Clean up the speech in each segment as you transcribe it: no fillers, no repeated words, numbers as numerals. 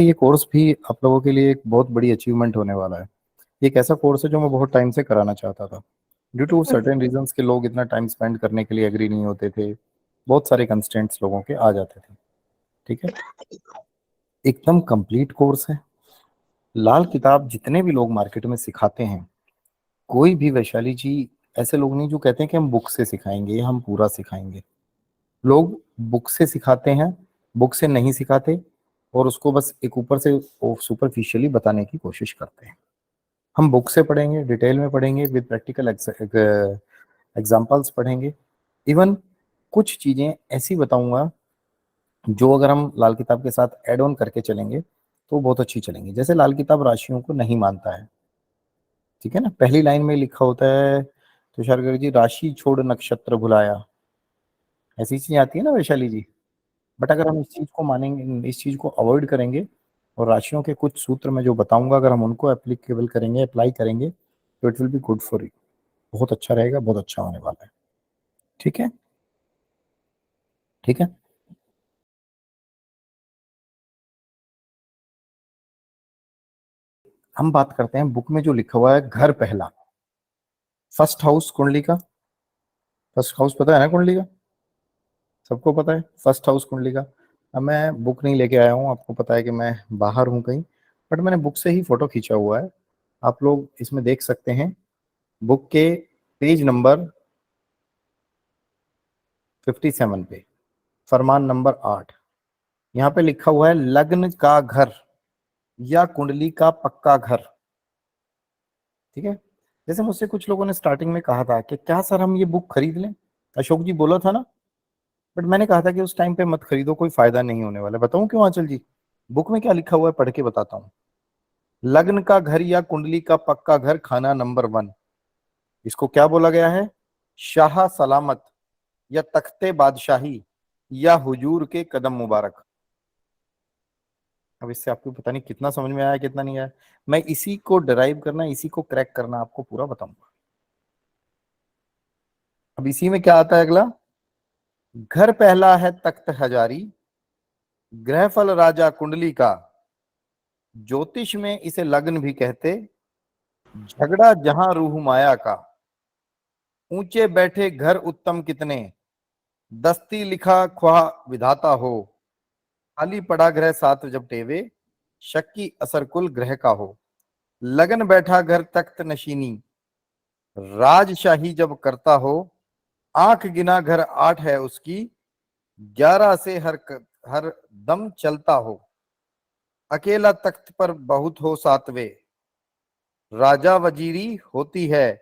ये कोर्स भी आप लोगों के लिए एक बहुत बड़ी अचीवमेंट होने वाला है। ये एक ऐसा कोर्स है जो मैं बहुत टाइम से कराना चाहता था। ड्यू टू सर्टेन रीजंस के लोग इतना टाइम स्पेंड करने के लिए एग्री नहीं होते थे। बहुत सारे कंस्ट्रेंट्स लोगों के आ जाते थे। ठीक है, एकदम कंप्लीट कोर्स है। लाल किताब जितने भी लोग मार्केट में सिखाते हैं, कोई भी वैशाली जी ऐसे लोग नहीं जो कहते हैं कि हम बुक से सिखाएंगे या हम पूरा सिखाएंगे। लोग बुक से सिखाते हैं, बुक से नहीं सिखाते, और उसको बस एक ऊपर से सुपरफिशियली बताने की कोशिश करते हैं। हम बुक से पढ़ेंगे, डिटेल में पढ़ेंगे, विद प्रैक्टिकल एग्जाम्पल्स पढ़ेंगे। इवन कुछ चीजें ऐसी बताऊंगा जो अगर हम लाल किताब के साथ ऐड ऑन करके चलेंगे तो बहुत अच्छी चलेंगी। जैसे लाल किताब राशियों को नहीं मानता है, ठीक है ना। पहली लाइन में लिखा होता है तुषार गर्ग जी, राशि छोड़ नक्षत्र भुलाया। ऐसी चीजें आती है ना वैशाली जी। बट अगर हम इस चीज को मानेंगे, इस चीज को अवॉइड करेंगे, और राशियों के कुछ सूत्र मैं जो बताऊंगा अगर हम उनको एप्लीकेबल करेंगे, अप्लाई करेंगे, तो it will be good for you. बहुत अच्छा रहेगा, बहुत अच्छा होने वाला है। ठीक है, ठीक है। हम बात करते हैं बुक में जो लिखा हुआ है घर पहला, फर्स्ट हाउस कुंडली का। फर्स्ट हाउस पता है ना कुंडली का, सबको पता है फर्स्ट हाउस कुंडली का। अब मैं बुक नहीं लेके आया हूँ, आपको पता है कि मैं बाहर हूँ कहीं, बट मैंने बुक से ही फोटो खींचा हुआ है। आप लोग इसमें देख सकते हैं, बुक के पेज नंबर 57 पे, फरमान नंबर 8, यहाँ पे लिखा हुआ है लग्न का घर या कुंडली का पक्का घर। ठीक है। जैसे मुझसे कुछ लोगों ने स्टार्टिंग में कहा था कि क्या सर हम ये बुक खरीद लें, अशोक जी बोला था ना। बट मैंने कहा था कि उस टाइम पे मत खरीदो, कोई फायदा नहीं होने वाला। बताऊं क्यों आंचल जी? बुक में क्या लिखा हुआ है पढ़ के बताता हूँ। लग्न का घर या कुंडली का पक्का घर, खाना नंबर 1, इसको क्या बोला गया है? शाह सलामत, या तख्ते बादशाही, या हुजूर के कदम मुबारक। अब इससे आपको पता नहीं कितना समझ में आया कितना नहीं आया। मैं इसी को डराइव करना, इसी को क्रैक करना आपको पूरा बताऊंगा। अब इसी में क्या आता है अगला? घर पहला है तख्त हजारी, ग्रहफल राजा कुंडली का, ज्योतिष में इसे लग्न भी कहते, झगड़ा जहां रूह माया का, ऊंचे बैठे घर उत्तम कितने, दस्ती लिखा ख्वाह विधाता हो, खाली पड़ा ग्रह सात जब टेवे, शक की असर कुल ग्रह का हो, लगन बैठा घर तख्त नशीनी, राजशाही जब करता हो, आंख गिना घर 8 है उसकी, 11 से हर दम चलता हो, अकेला तख्त पर बहुत हो सातवे, राजा वजीरी होती है,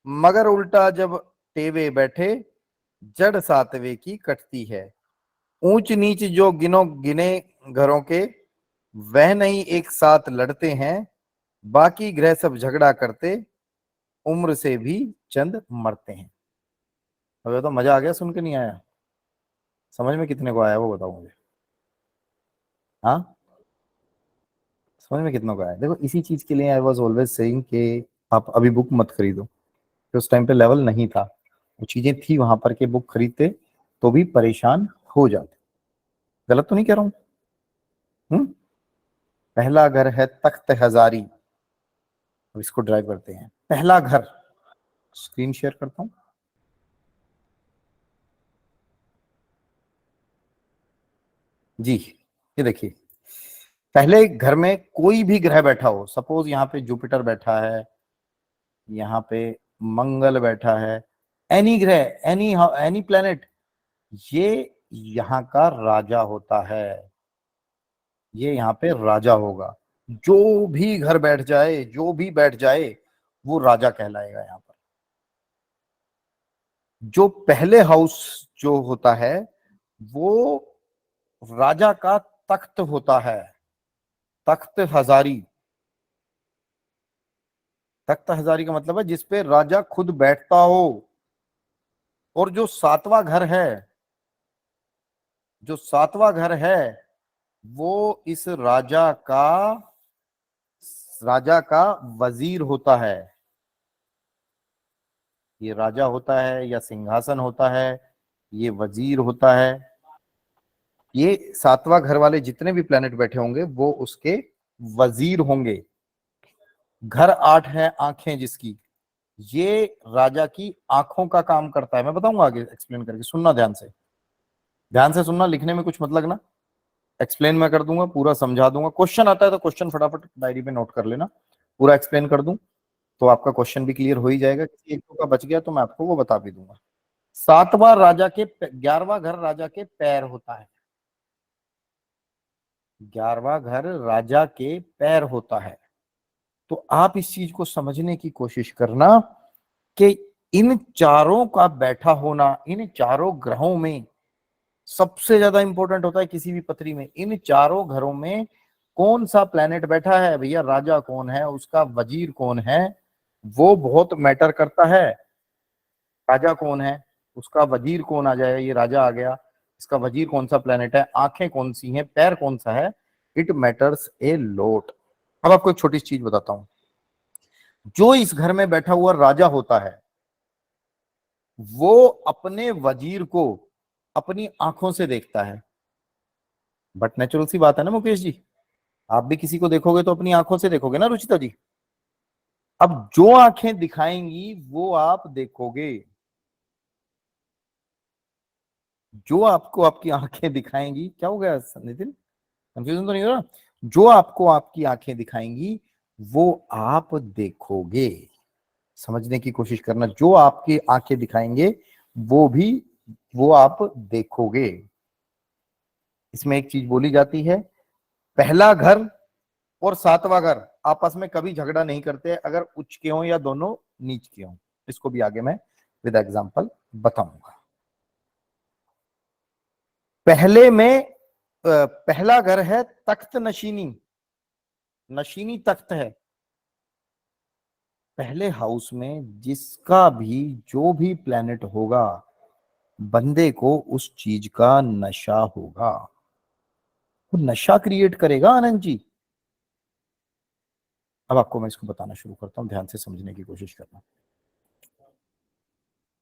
मगर उल्टा जब टेवे बैठे, जड़ सातवे की कटती है, ऊंच नीच जो गिनो गिने घरों के, वह नहीं एक साथ लड़ते हैं, बाकी ग्रह सब झगड़ा करते, उम्र से भी चंद मरते हैं। अब तो मजा आ गया, सुन के नहीं आया? समझ में कितने को आया वो बताओ मुझे। हाँ, समझ में कितनों को आया? देखो इसी चीज के लिए आई वॉज ऑलवेज सेइंग कि आप अभी बुक मत खरीदो, कि उस टाइम पे लेवल नहीं था, वो चीजें थी वहां पर के बुक खरीदते तो भी परेशान हो जाते। गलत तो नहीं कह रहा हूँ? पहला घर है तख्त हजारी। अब इसको ड्राइव करते हैं, पहला घर। स्क्रीन शेयर करता हूँ। जी, ये देखिए, पहले घर में कोई भी ग्रह बैठा हो, सपोज यहाँ पे जुपिटर बैठा है, यहाँ पे मंगल बैठा है, एनी ग्रह, एनी प्लेनेट, ये यहाँ का राजा होता है। ये यहाँ पे राजा होगा। जो भी घर बैठ जाए, जो भी बैठ जाए, वो राजा कहलाएगा यहाँ पर। जो पहले हाउस जो होता है वो राजा का तख्त होता है, तख्त हजारी। तख्त हजारी का मतलब है जिसपे राजा खुद बैठता हो। और जो सातवां घर है, जो सातवां घर है, वो इस राजा का वजीर होता है। ये राजा होता है या सिंहासन होता है, ये वजीर होता है। ये सातवां घर वाले जितने भी प्लेनेट बैठे होंगे वो उसके वजीर होंगे। घर 8 है, आंखें जिसकी, ये राजा की आंखों का काम करता है। मैं बताऊंगा आगे एक्सप्लेन करके, सुनना ध्यान से, ध्यान से सुनना, लिखने में कुछ मत लगना, एक्सप्लेन मैं कर दूंगा, पूरा समझा दूंगा। क्वेश्चन आता है तो क्वेश्चन फटाफट डायरी पे नोट कर लेना, पूरा एक्सप्लेन कर दूं तो आपका क्वेश्चन भी क्लियर हो ही जाएगा। किसी एक दो का बच गया तो मैं आपको वो बता भी दूंगा। सातवां राजा के 11वां घर राजा के पैर होता है। 11वां घर राजा के पैर होता है। तो आप इस चीज को समझने की कोशिश करना कि इन चारों का बैठा होना, इन चारों ग्रहों में सबसे ज्यादा इंपॉर्टेंट होता है किसी भी पत्री में। इन चारों घरों में कौन सा प्लेनेट बैठा है भैया, राजा कौन है, उसका वजीर कौन है, वो बहुत मैटर करता है। राजा कौन है, उसका वजीर कौन आ जाएगा, ये राजा आ गया, इसका वजीर कौन सा प्लेनेट है, आंखें कौन सी हैं, पैर कौन सा है, इट मैटर्स ए लॉट। अब आपको एक छोटी सी चीज बताता हूं, जो इस घर में बैठा हुआ राजा होता है वो अपने वजीर को अपनी आंखों से देखता है। बट नेचुरल सी बात है ना मुकेश जी, आप भी किसी को देखोगे तो अपनी आंखों से देखोगे ना रुचिता जी। अब जो आंखें दिखाएंगी वो आप देखोगे, जो आपको आपकी आंखें दिखाएंगी, क्या हो गया नितिन, कंफ्यूजन तो नहीं हो रहा, जो आपको आपकी आंखें दिखाएंगी वो आप देखोगे। समझने की कोशिश करना, जो आपकी आंखें दिखाएंगे वो भी वो आप देखोगे। इसमें एक चीज बोली जाती है, पहला घर और सातवां घर आपस में कभी झगड़ा नहीं करते अगर उच्च के हों या दोनों नीच के हों। इसको भी आगे मैं विद एग्जांपल बताऊंगा। पहले में पहला घर है तख्त नशीनी, नशीनी तख्त है। पहले हाउस में जिसका भी जो भी प्लेनेट होगा बंदे को उस चीज का नशा होगा, वो नशा क्रिएट करेगा आनंद जी। अब आपको मैं इसको बताना शुरू करता हूं, ध्यान से समझने की कोशिश करना,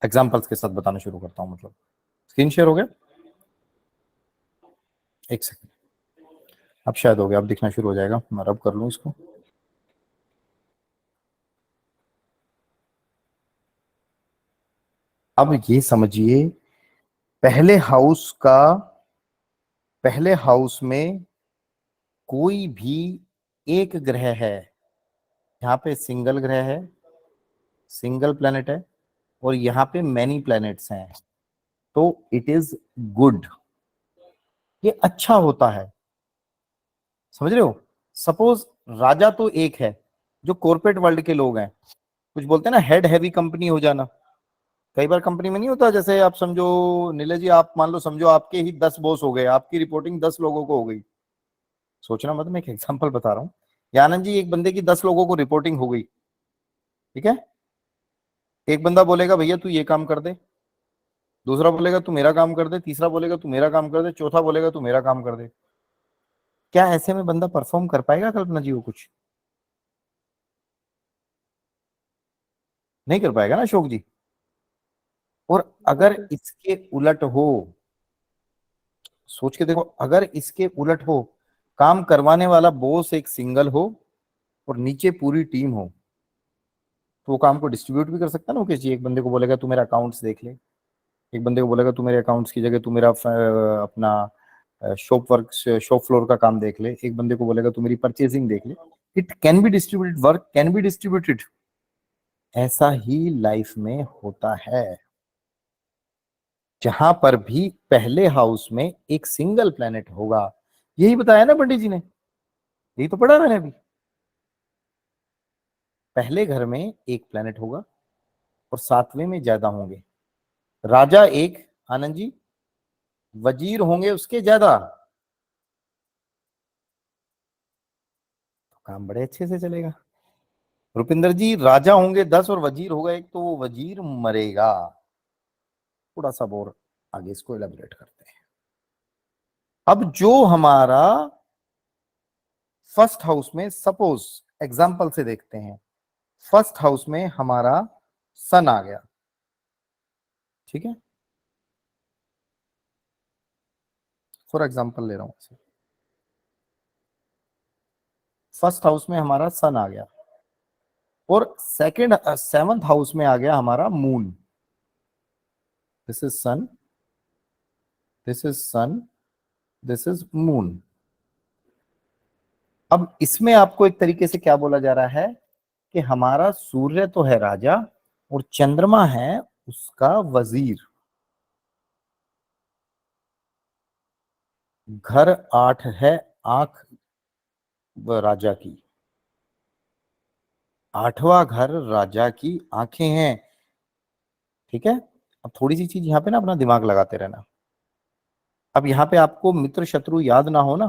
एग्जांपल्स के साथ बताना शुरू करता हूं। मतलब स्क्रीन शेयर हो गया, एक सेकंड, अब शायद हो गया, अब दिखना शुरू हो जाएगा, मैं रब कर लूं इसको। अब ये समझिए, पहले हाउस का, पहले हाउस में कोई भी एक ग्रह है, यहाँ पे सिंगल ग्रह है, सिंगल प्लेनेट है, और यहाँ पे मैनी प्लैनेट्स हैं, तो इट इज गुड, ये अच्छा होता है। समझ रहे हो, सपोज राजा तो एक है, जो कॉर्पोरेट वर्ल्ड के लोग हैं, कुछ बोलते हैं ना हेड हैवी कंपनी हो जाना, कई बार कंपनी में नहीं होता, जैसे आप समझो नीले जी, आप मान लो समझो आपके ही 10 बॉस हो गए, आपकी रिपोर्टिंग 10 लोगों को हो गई। सोचना मत, मैं एक एग्जांपल बता रहा हूँ। या आनंद जी, एक बंदे की 10 लोगों को रिपोर्टिंग हो गई, ठीक है, एक बंदा बोलेगा भैया तू ये काम कर दे, दूसरा बोलेगा तू मेरा काम कर दे, तीसरा बोलेगा तू मेरा काम कर दे, चौथा बोलेगा तू मेरा काम कर दे। क्या ऐसे में बंदा परफॉर्म कर पाएगा कल्पना जी, वो कुछ नहीं कर पाएगा ना अशोक जी। और अगर इसके उलट हो, सोच के देखो, अगर इसके उलट हो, काम करवाने वाला बॉस एक सिंगल हो और नीचे पूरी टीम हो, तो वो काम को डिस्ट्रीब्यूट भी कर सकता है ना मुकेश जी। एक बंदे को बोलेगा तू मेरा अकाउंट्स देख ले, एक बंदे को बोलेगा तू मेरे अकाउंट्स की जगह तू मेरा अपना शॉप वर्क, शॉप फ्लोर का काम देख ले, एक बंदे को बोलेगा तू मेरी परचेजिंग देख ले। It can be distributed, work can be distributed. ऐसा ही लाइफ में होता है, जहां पर भी पहले हाउस में एक सिंगल प्लेनेट होगा, यही बताया ना पंडित जी ने, यही तो पढ़ा मैंने अभी। पहले घर में एक प्लेनेट होगा और सातवें में ज्यादा होंगे, राजा एक, आनंद जी, वजीर होंगे उसके ज्यादा, तो काम बड़े अच्छे से चलेगा। रुपिंदर जी, राजा होंगे 10 और वजीर होगा एक, तो वो वजीर मरेगा। थोड़ा सा और आगे इसको एलेबोरेट करते हैं। अब जो हमारा फर्स्ट हाउस में, सपोज एग्जांपल से देखते हैं, फर्स्ट हाउस में हमारा सन आ गया, ठीक है, फॉर एग्जाम्पल ले रहा हूं, फर्स्ट हाउस में हमारा सन आ गया और सेकंड 7th हाउस में आ गया हमारा moon. This is sun, this is sun, this is moon. अब इसमें आपको एक तरीके से क्या बोला जा रहा है कि हमारा सूर्य तो है राजा और चंद्रमा है उसका वजीर। घर 8 है, आंख राजा की, 8वां घर राजा की आंखें हैं। ठीक है, अब थोड़ी सी चीज यहाँ पे ना अपना दिमाग लगाते रहना। अब यहाँ पे आपको मित्र शत्रु याद ना हो ना,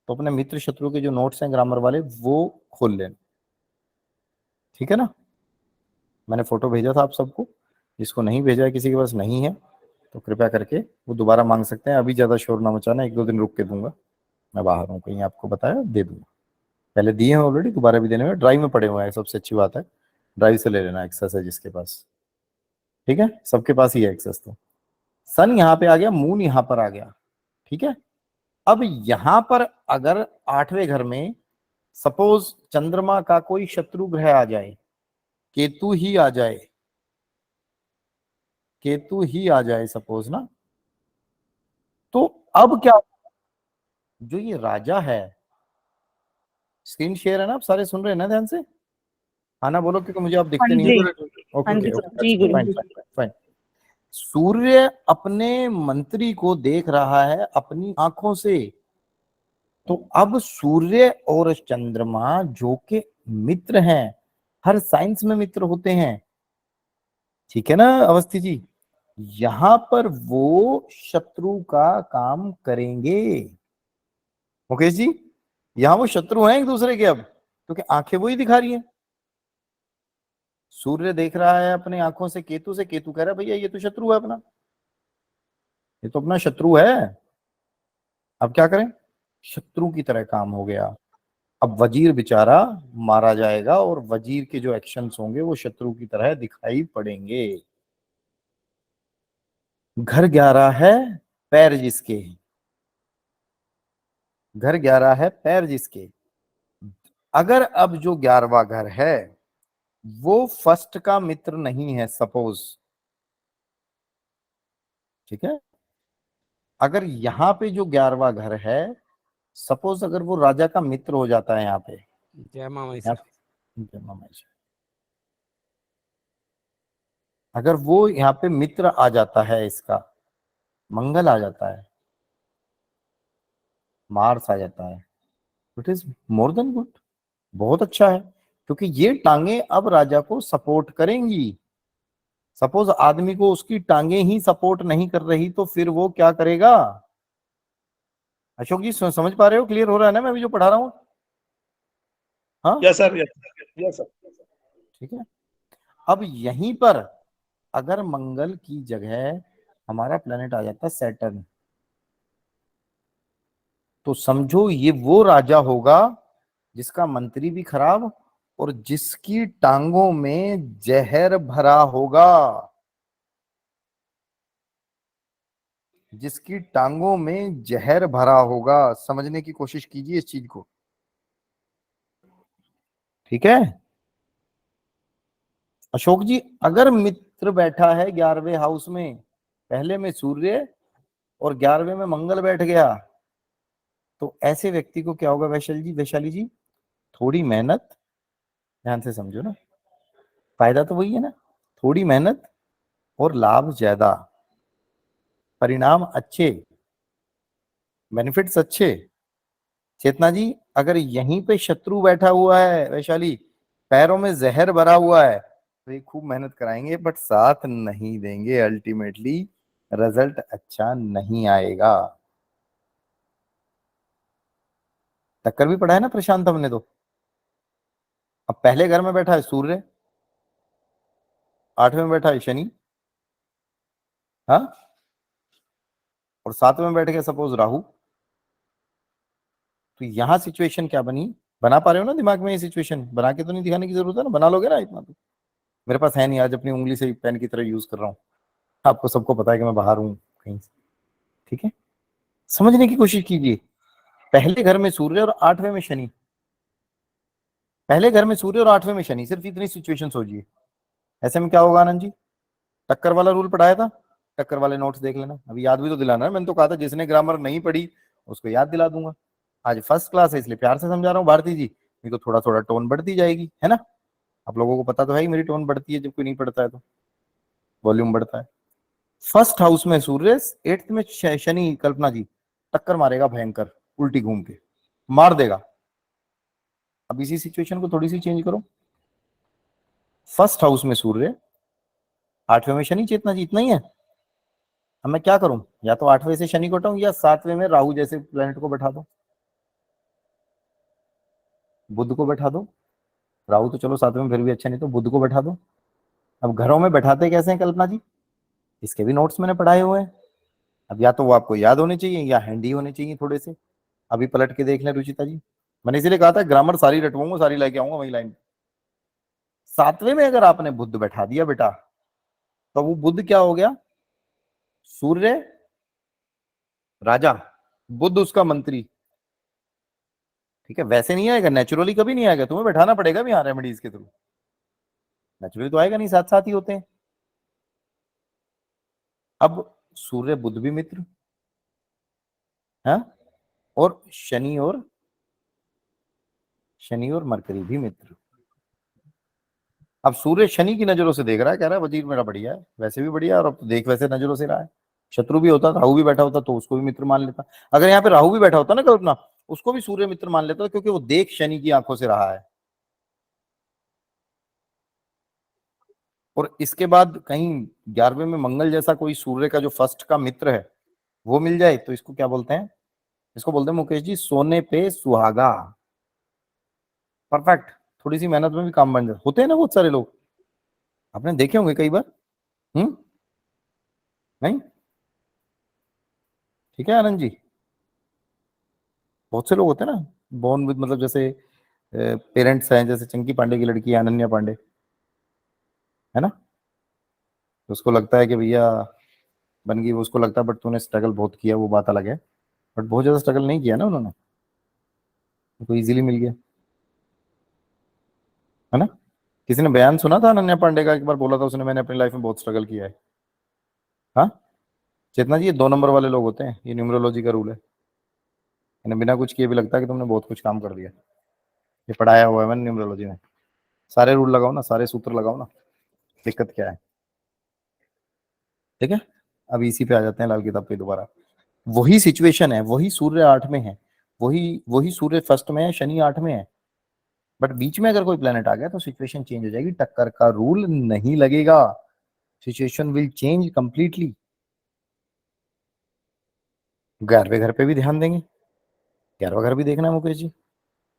तो अपने मित्र शत्रु के जो नोट्स हैं ग्रामर वाले वो खोल लेना। ठीक है ना, मैंने फोटो भेजा था आप सबको, जिसको नहीं भेजा है, किसी के पास नहीं है तो कृपया करके वो दोबारा मांग सकते हैं। अभी ज्यादा शोर ना मचाना, 1-2 दिन रुक के दूंगा, मैं बाहर हूँ कहीं, आपको बताया दे दूंगा। पहले दिए हैं ऑलरेडी, दोबारा भी देने में, ड्राइव में पड़े हुए हैं, सबसे अच्छी बात है ड्राइव से ले लेना एक्सेस है जिसके पास। ठीक है, सबके पास ही है एक्सेस। तो सन यहाँ पे आ गया, मून यहाँ पर आ गया। ठीक है, अब यहां पर अगर 8वें घर में सपोज चंद्रमा का कोई शत्रु ग्रह आ जाए, केतु ही आ जाए, केतु ही आ जाए सपोज ना, तो अब क्या, जो ये राजा है, स्क्रीन शेयर है ना, आप सारे सुन रहे हैं ना ध्यान से? हाँ ना बोलो, क्योंकि मुझे आप हाँ दिखते नहीं जी, हो। ओके हाँ ओके जी ओके, जी गुरु। Fine fine fine. सूर्य अपने मंत्री को देख रहा है अपनी आंखों से, तो अब सूर्य और चंद्रमा जो कि मित्र हैं, हर साइंस में मित्र होते हैं, ठीक है ना अवस्थी जी, यहां पर वो शत्रु का काम करेंगे। मुकेश जी, यहां वो शत्रु हैं एक दूसरे के अब, क्योंकि आंखें वही दिखा रही हैं। सूर्य देख रहा है अपने आंखों से केतु से, केतु कह रहा है भैया ये तो शत्रु है अपना, ये तो अपना शत्रु है, अब क्या करें, शत्रु की तरह काम हो गया। अब वजीर बेचारा मारा जाएगा और वजीर के जो एक्शंस होंगे वो शत्रु की तरह दिखाई पड़ेंगे। घर 11 है, पैर जिसके, घर 11 है पैर जिसके। अगर अब जो 11वां घर है वो फर्स्ट का मित्र नहीं है सपोज, ठीक है, अगर यहां पे जो 11वां घर है सपोज अगर वो राजा का मित्र हो जाता है यहाँ पे, जय मामा सर। अगर वो यहाँ पे मित्र आ जाता है, इसका मंगल आ जाता है, मार्स आ जाता है, it is more than good, बहुत अच्छा है, क्योंकि ये टांगे अब राजा को सपोर्ट करेंगी। सपोज आदमी को उसकी टांगे ही सपोर्ट नहीं कर रही तो फिर वो क्या करेगा? अशोक जी समझ पा रहे हो, क्लियर हो रहा है ना मैं अभी जो पढ़ा रहा हूँ? हाँ यस सर, यस सर। ठीक है, अब यहीं पर अगर मंगल की जगह हमारा प्लेनेट आ जाता सैटर्न, तो समझो ये वो राजा होगा जिसका मंत्री भी खराब और जिसकी टांगों में जहर भरा होगा, जिसकी टांगों में जहर भरा होगा। समझने की कोशिश कीजिए इस चीज को, ठीक है अशोक जी? अगर मित्र बैठा है 11वें हाउस में, पहले में सूर्य और 11वें में मंगल बैठ गया, तो ऐसे व्यक्ति को क्या होगा वैशाली जी, वैशाली जी थोड़ी मेहनत, ध्यान से समझो ना, फायदा तो वही है ना, थोड़ी मेहनत और लाभ ज्यादा, परिणाम अच्छे, बेनिफिट्स अच्छे। चेतना जी अगर यहीं पे शत्रु बैठा हुआ है वैशाली, पैरों में जहर भरा हुआ है, तो ये खूब मेहनत कराएंगे बट साथ नहीं देंगे, अल्टीमेटली रिजल्ट अच्छा नहीं आएगा। टक्कर भी पड़ा है ना प्रशांत हमने तो। अब पहले घर में बैठा है सूर्य, 8वें में बैठा है शनि, हाँ, और 7वें में बैठ गया सपोज राहु, तो यहां सिचुएशन क्या बनी? बना पा रहे हो ना दिमाग में? ये सिचुएशन बना के तो नहीं दिखाने की जरूरत है ना, बना लोगे ना इतना तो? मेरे पास है नहीं, आज अपनी उंगली से ही पेन की तरह यूज कर रहा हूँ, आपको सबको पता है कि मैं बाहर हूँ कहीं से। ठीक है, समझने की कोशिश कीजिए। पहले घर में सूर्य और 8वें में शनि, पहले घर में सूर्य और 8वें में शनि, सिर्फ इतनी सिचुएशन सोचिए। ऐसे में क्या होगा आनंद जी? टक्कर वाला रूल पढ़ाया था, टक्कर वाले नोट्स देख लेना, अभी याद भी तो दिलाना है। मैंने तो कहा था जिसने ग्रामर नहीं पढ़ी उसको याद दिला दूंगा। आज फर्स्ट क्लास है इसलिए प्यार से समझा रहा हूँ भारती जी, नहीं तो थोड़ा थोड़ा टोन बढ़ती जाएगी, है ना। आप लोगों को पता तो है ही मेरी टोन बढ़ती है, जब कोई नहीं पढ़ता है तो वॉल्यूम बढ़ता है। फर्स्ट हाउस में सूर्य, 8th में शनि, कल्पना जी टक्कर मारेगा भयंकर, उल्टी घूम के मार देगा। अब इसी सिचुएशन को थोड़ी सी चेंज करो। फर्स्ट हाउस में सूर्य, 8वें में शनि, चेतना जी इतना ही है। अब मैं क्या करूं, या तो 8वें से शनि को हटाऊं या 7वें में राहु जैसे प्लेनेट को बैठा दो, बुध को बैठा दो। राहु तो चलो 7वें में फिर भी अच्छा, नहीं तो बुध को बैठा दो। अब घरों में बैठाते कैसे हैं कल्पना जी, इसके भी नोट्स मैंने पढ़ाए हुए हैं। अब या तो वो आपको याद होने चाहिए या हैंडी होने चाहिए थोड़े से। अभी पलट के देख लें रुचिता जी, मैंने इसीलिए कहा था ग्रामर सारी रटवाऊंगा, सारी लेके आऊंगा वही लाइन। 7वें में अगर आपने बुध बैठा दिया बेटा, तो वो बुध क्या हो गया? सूर्य राजा, बुध उसका मंत्री। ठीक है, वैसे नहीं आएगा, नेचुरली कभी नहीं आएगा, तुम्हें बैठाना पड़ेगा भी यहाँ रेमेडीज के थ्रू। नेचुरली तो आएगा नहीं, साथ साथ ही होते हैं। अब सूर्य बुध भी मित्र है, और शनि और मरकरी भी मित्र। अब सूर्य शनि की नजरों से देख रहा है, कह रहा है वजीर मेरा बढ़िया है, वैसे भी बढ़िया है, और अब तो देख वैसे नजरों से रहा है। शत्रु भी होता, राहु भी बैठा होता तो उसको भी मित्र मान लेता। अगर यहाँ पे राहु भी बैठा होता ना कल्पना, उसको भी सूर्य मित्र मान लेता, क्योंकि वो देख शनि की आंखों से रहा है। और इसके बाद कहीं 11वें में मंगल जैसा कोई सूर्य का जो फर्स्ट का मित्र है वो मिल जाए तो इसको क्या बोलते हैं? इसको बोलते हैं मुकेश जी सोने पे सुहागा। परफेक्ट। थोड़ी सी मेहनत में भी काम बन जाते होते हैं ना बहुत सारे लोग, आपने देखे होंगे कई बार। हम्म। नहीं, ठीक है आनंद जी, बहुत से लोग होते हैं ना बोर्न विद, मतलब जैसे पेरेंट्स हैं, जैसे चंकी पांडे की लड़की है अनन्या पांडे, है ना। तो उसको लगता है कि भैया बन गई, वो उसको लगता है, बट तूने स्ट्रगल बहुत किया, वो बात अलग है। बट बहुत ज्यादा स्ट्रगल नहीं किया ना उन्होंने, तो इजीली मिल गया, है ना। किसी ने बयान सुना था अनन्या पांडे का, एक बार बोला था उसने, मैंने अपनी लाइफ में बहुत स्ट्रगल किया है। हाँ, चेतना जी ये 2 नंबर वाले लोग होते हैं, ये न्यूमरोलॉजी का रूल है। इन्हें बिना कुछ किए भी लगता है कि तुमने बहुत कुछ काम कर दिया। ये पढ़ाया हुआ है मैंने न्यूमरोलॉजी में। सारे रूल लगाओ ना, सारे सूत्र लगाओ ना, दिक्कत क्या है। ठीक है, अब इसी पे आ जाते हैं लाल किताब पे दोबारा। वही सिचुएशन है, वही सूर्य 8 में है, वही वही सूर्य फर्स्ट में है, शनि 8 में है, बट बीच में अगर कोई प्लेनेट आ गया तो सिचुएशन चेंज हो जाएगी, टक्कर का रूल नहीं लगेगा, सिचुएशन विल चेंज कंप्लीटली। 11वें घर पे भी ध्यान देंगे, 11वां घर भी देखना है मुकेश जी।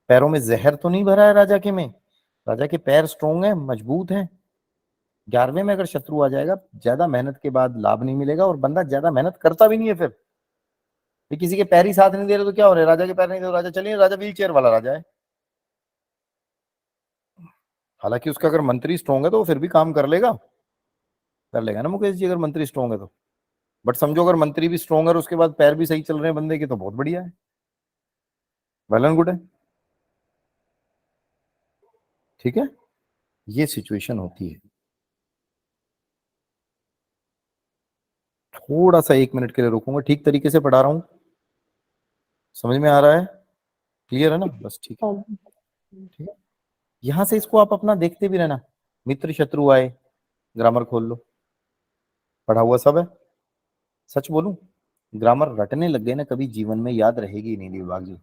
पैरों में जहर तो नहीं भरा है राजा के में, राजा के पैर स्ट्रोंग है, मजबूत है। 11वें में अगर शत्रु आ जाएगा, ज्यादा मेहनत के बाद लाभ नहीं मिलेगा, और बंदा ज्यादा मेहनत करता भी नहीं है फिर। ये किसी के पैर ही साथ नहीं दे रहे तो क्या हो रहा है, राजा के पैर नहीं दे, राजा चलिए, राजा व्हील चेयर वाला राजा है। हालांकि उसका अगर मंत्री स्ट्रोंग है तो वो फिर भी काम कर लेगा ना मुकेश जी, अगर मंत्री स्ट्रोंग है तो। बट समझो अगर मंत्री भी स्ट्रोंग है और उसके बाद पैर भी सही चल रहे हैं बंदे के, तो बहुत बढ़िया है, वेल एंड गुड है। ठीक है, ये सिचुएशन होती है। थोड़ा सा 1 मिनट के लिए रुकूंगा, ठीक तरीके से पढ़ा रहा हूँ, समझ में आ रहा है, क्लियर है ना, बस ठीक है। ठीक है, यहां से इसको आप अपना देखते भी रहना, मित्र शत्रु आए, ग्रामर खोल लो, पढ़ा हुआ सब है। सच बोलूं, ग्रामर रटने लग गए ना कभी जीवन में याद रहेगी नहीं विभाग जी।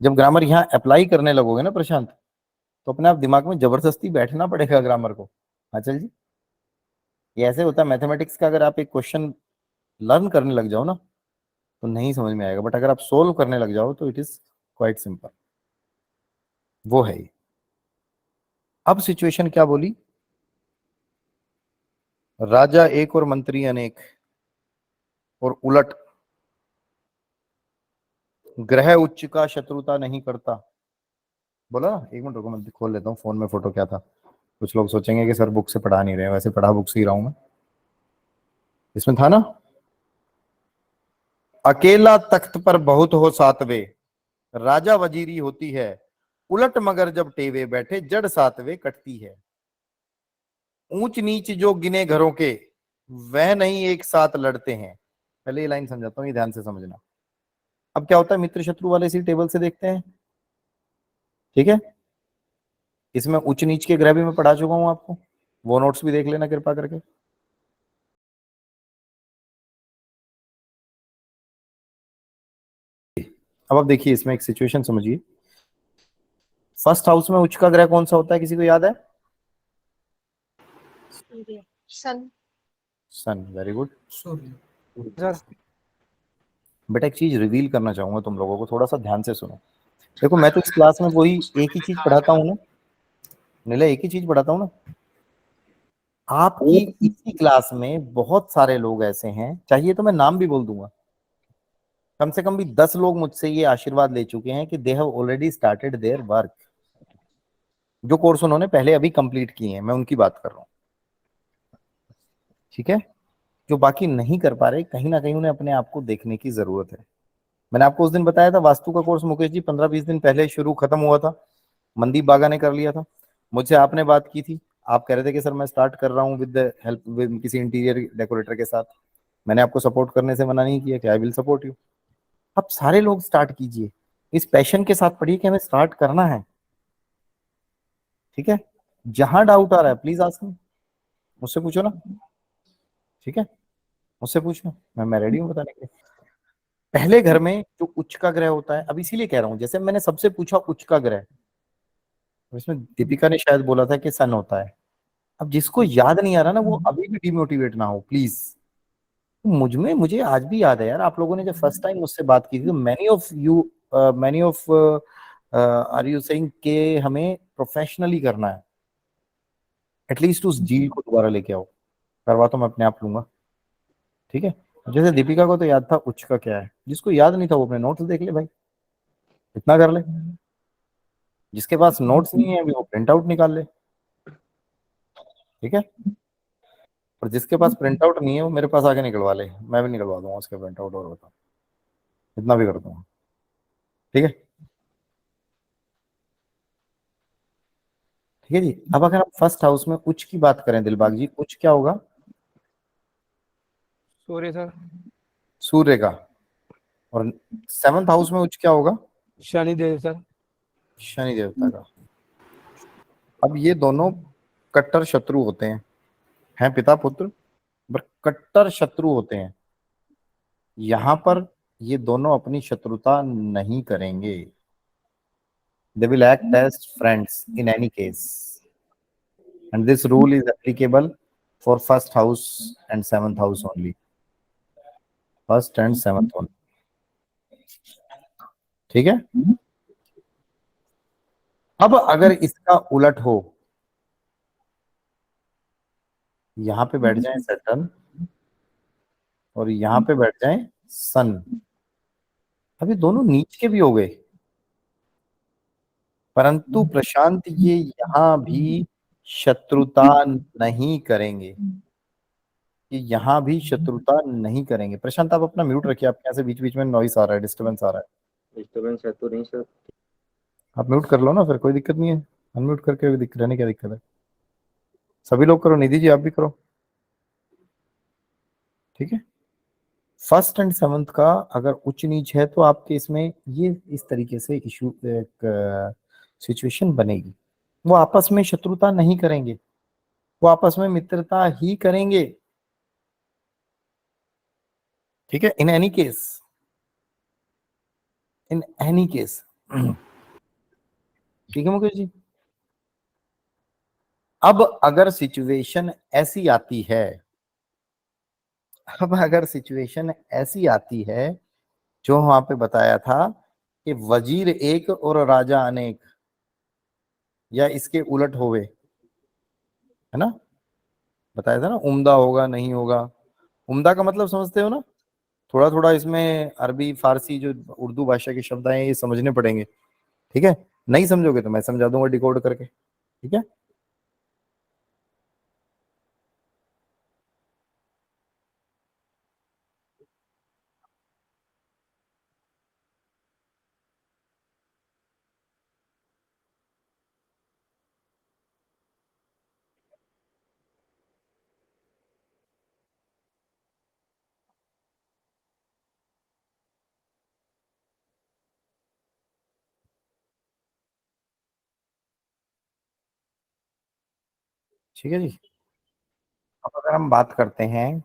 जब ग्रामर यहाँ अप्लाई करने लगोगे ना प्रशांत, तो अपने आप दिमाग में जबरदस्ती बैठना पड़ेगा ग्रामर को। हाँ चल जी, ये ऐसे होता है मैथमेटिक्स का, अगर आप एक क्वेश्चन लर्न करने लग जाओ ना तो नहीं समझ में आएगा, बट अगर आप सोल्व करने लग जाओ तो इट इज क्वाइट सिंपल। वो है ये। अब सिचुएशन क्या बोली, राजा एक और मंत्री अनेक, और उलट ग्रह उच्च का शत्रुता नहीं करता। बोला ना, 1 मिनट रुको मैं खोल लेता हूँ फोन में फोटो क्या था। कुछ लोग सोचेंगे कि सर बुक से पढ़ा नहीं रहे, वैसे पढ़ा बुक से ही रहा हूं मैं। इसमें था ना, अकेला तख्त पर बहुत हो सातवे, राजा वजीरी होती है उलट, मगर जब टेवे बैठे जड़ सातवे कटती है। ऊंच नीच जो गिने घरों के, वह नहीं एक साथ लड़ते हैं। पहले ये लाइन समझाता हूँ, ये ध्यान से समझना। अब क्या होता है, मित्र शत्रु वाले इसी टेबल से देखते हैं, ठीक है। इसमें उच्च नीच के ग्रह भी मैं पढ़ा चुका हूं आपको, वो नोट्स भी देख लेना कृपा करके। अब आप देखिए, इसमें एक सिचुएशन समझिए। फर्स्ट हाउस में उच्च का ग्रह कौन सा होता है, किसी को याद है? सूर्य, सन। सन, वेरी गुड। सूर्य। बेटा एक चीज रिवील करना चाहूंगा तुम लोगों को, थोड़ा सा ध्यान से सुनो। देखो मैं तो इस क्लास में वही एक ही चीज पढ़ाता हूँ ना, नीला, एक ही चीज पढ़ाता हूँ ना। आपकी इसी क्लास में बहुत सारे लोग ऐसे हैं, चाहिए तो मैं नाम भी बोल दूंगा, कम से कम भी 10 लोग मुझसे ये आशीर्वाद ले चुके हैं कि they have already started their work. जो कोर्स उन्होंने पहले अभी कंप्लीट किए हैं, मैं उनकी बात कर रहा हूँ, ठीक है। जो बाकी नहीं कर पा रहे, कहीं ना कहीं उन्हें अपने आप को देखने की जरूरत है। मैंने आपको उस दिन बताया था, वास्तु का कोर्स मुकेश जी 15-20 दिन पहले शुरू खत्म हुआ था, मनदीप बागा ने कर लिया था। मुझसे आपने बात की थी, आप कह रहे थे कि सर मैं स्टार्ट कर रहा हूँ विद हेल्प विद किसी इंटीरियर डेकोरेटर के साथ। मैंने आपको सपोर्ट करने से मना नहीं किया कि आई विल सपोर्ट यू। अब सारे लोग स्टार्ट कीजिए, इस पैशन के साथ पढ़िए कि हमें स्टार्ट करना है, ठीक है। जहां डाउट आ रहा है प्लीज आस्क मी, मुझसे पूछो ना, ठीक है, मुझसे पूछो, मैं रेडी हूँ बताने के लिए। पहले घर में जो उच्च का ग्रह होता है, अब इसीलिए कह रहा हूं, जैसे मैंने सबसे पूछा उच्च का ग्रह, तो इसमें दीपिका ने शायद बोला था कि सन होता है। अब जिसको याद नहीं आ रहा ना, वो अभी भी डिमोटिवेट ना हो प्लीज। मुझे आज भी याद है यार, आप लोगों ने जब फर्स्ट टाइम मुझसे बात की थी, तो many of are you saying के हमें प्रोफेशनली करना है, एटलीस्ट उस डील को दोबारा लेके आओ। करवा तो मैं अपने आप लूंगा, ठीक है। जैसे दीपिका को तो याद था उच्च का क्या है, जिसको याद नहीं था वो अपने नोट्स देख ले भाई, इतना कर ले। जिसके पास नोट्स नहीं है अभी, वो प्रिंट आउट निकाल ले, ठीक है। और जिसके पास प्रिंट आउट नहीं है, वो मेरे पास आके निकलवा ले, मैं भी निकलवा दूंगा उसके प्रिंट आउट, और बताओ, इतना भी कर दूंगा, ठीक है। ठीक है जी। अब अगर हम फर्स्ट हाउस में उच्च की बात करें दिलबाग जी, उच्च क्या होगा? सूर्य सर। सूर्य का। और सेवंथ हाउस में उच्च क्या होगा? शनि देव सर। शनि देवता का। अब ये दोनों कट्टर शत्रु होते हैं पिता पुत्र, पर कट्टर शत्रु होते हैं। यहां पर ये दोनों अपनी शत्रुता नहीं करेंगे, they will act as friends in any case, and this rule is applicable for first house and seventh house only, first and seventh only, ठीक है। अब अगर इसका उलट हो, यहां पे बैठ जाए सैटर्न और यहां पे बैठ जाए सन, अभी दोनों नीच के भी हो गए, परंतु प्रशांत ये यहां भी शत्रुता नहीं करेंगे, कि यहां भी शत्रुता नहीं करेंगे। प्रशांत आप अपना म्यूट रखिए, आपके यहाँ से बीच बीच में नॉइस आ रहा है, डिस्टरबेंस आ रहा है। डिस्टर्बेंस है तो नहीं सर। आप म्यूट कर लो ना, फिर कोई दिक्कत नहीं है, अनम्यूट करके भी रहने क्या दिक्कत है। सभी लोग करो, निधि जी आप भी करो, ठीक है। फर्स्ट एंड सेवंथ का अगर उच्च नीच है, तो आपके इसमें ये इस तरीके से इशू, एक सिचुएशन बनेगी। वो आपस में शत्रुता नहीं करेंगे, वो आपस में मित्रता ही करेंगे, ठीक है। इन एनी केस, इन एनी केस, ठीक है मुकेश जी। अब अगर सिचुएशन ऐसी आती है, अब अगर सिचुएशन ऐसी आती है जो वहां पे बताया था कि वजीर एक और राजा अनेक, या इसके उलट होवे, है ना, बताया था ना, उम्दा होगा नहीं होगा। उम्दा का मतलब समझते हो ना, थोड़ा थोड़ा इसमें अरबी फारसी जो उर्दू भाषा के शब्द आए ये समझने पड़ेंगे, ठीक है। नहीं समझोगे तो मैं समझा दूंगा डिकोड करके, ठीक है। ठीक है जी। अब अगर हम बात करते हैं,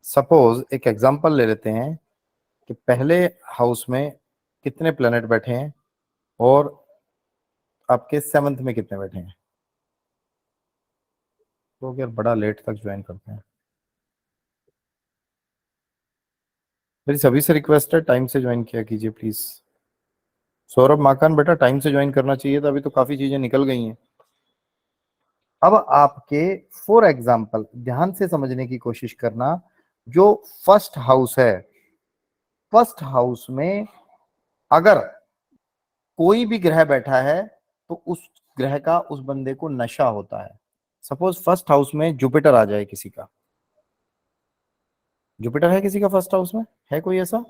सपोज एक एग्जांपल ले लेते हैं कि पहले हाउस में कितने प्लेनेट बैठे हैं और आपके सेवंथ में कितने बैठे हैं। तो यार बड़ा लेट तक ज्वाइन करते हैं। मेरी सभी से रिक्वेस्ट है, टाइम से ज्वाइन किया कीजिए प्लीज। सौरभ माकान बेटा टाइम से ज्वाइन करना चाहिए था, अभी तो काफी चीजें निकल गई हैं। अब आपके फॉर एग्जाम्पल ध्यान से समझने की कोशिश करना, जो फर्स्ट हाउस है, फर्स्ट हाउस में अगर कोई भी ग्रह बैठा है तो उस ग्रह का उस बंदे को नशा होता है। सपोज फर्स्ट हाउस में जुपिटर आ जाए किसी का, जुपिटर है किसी का फर्स्ट हाउस में, है कोई ऐसा?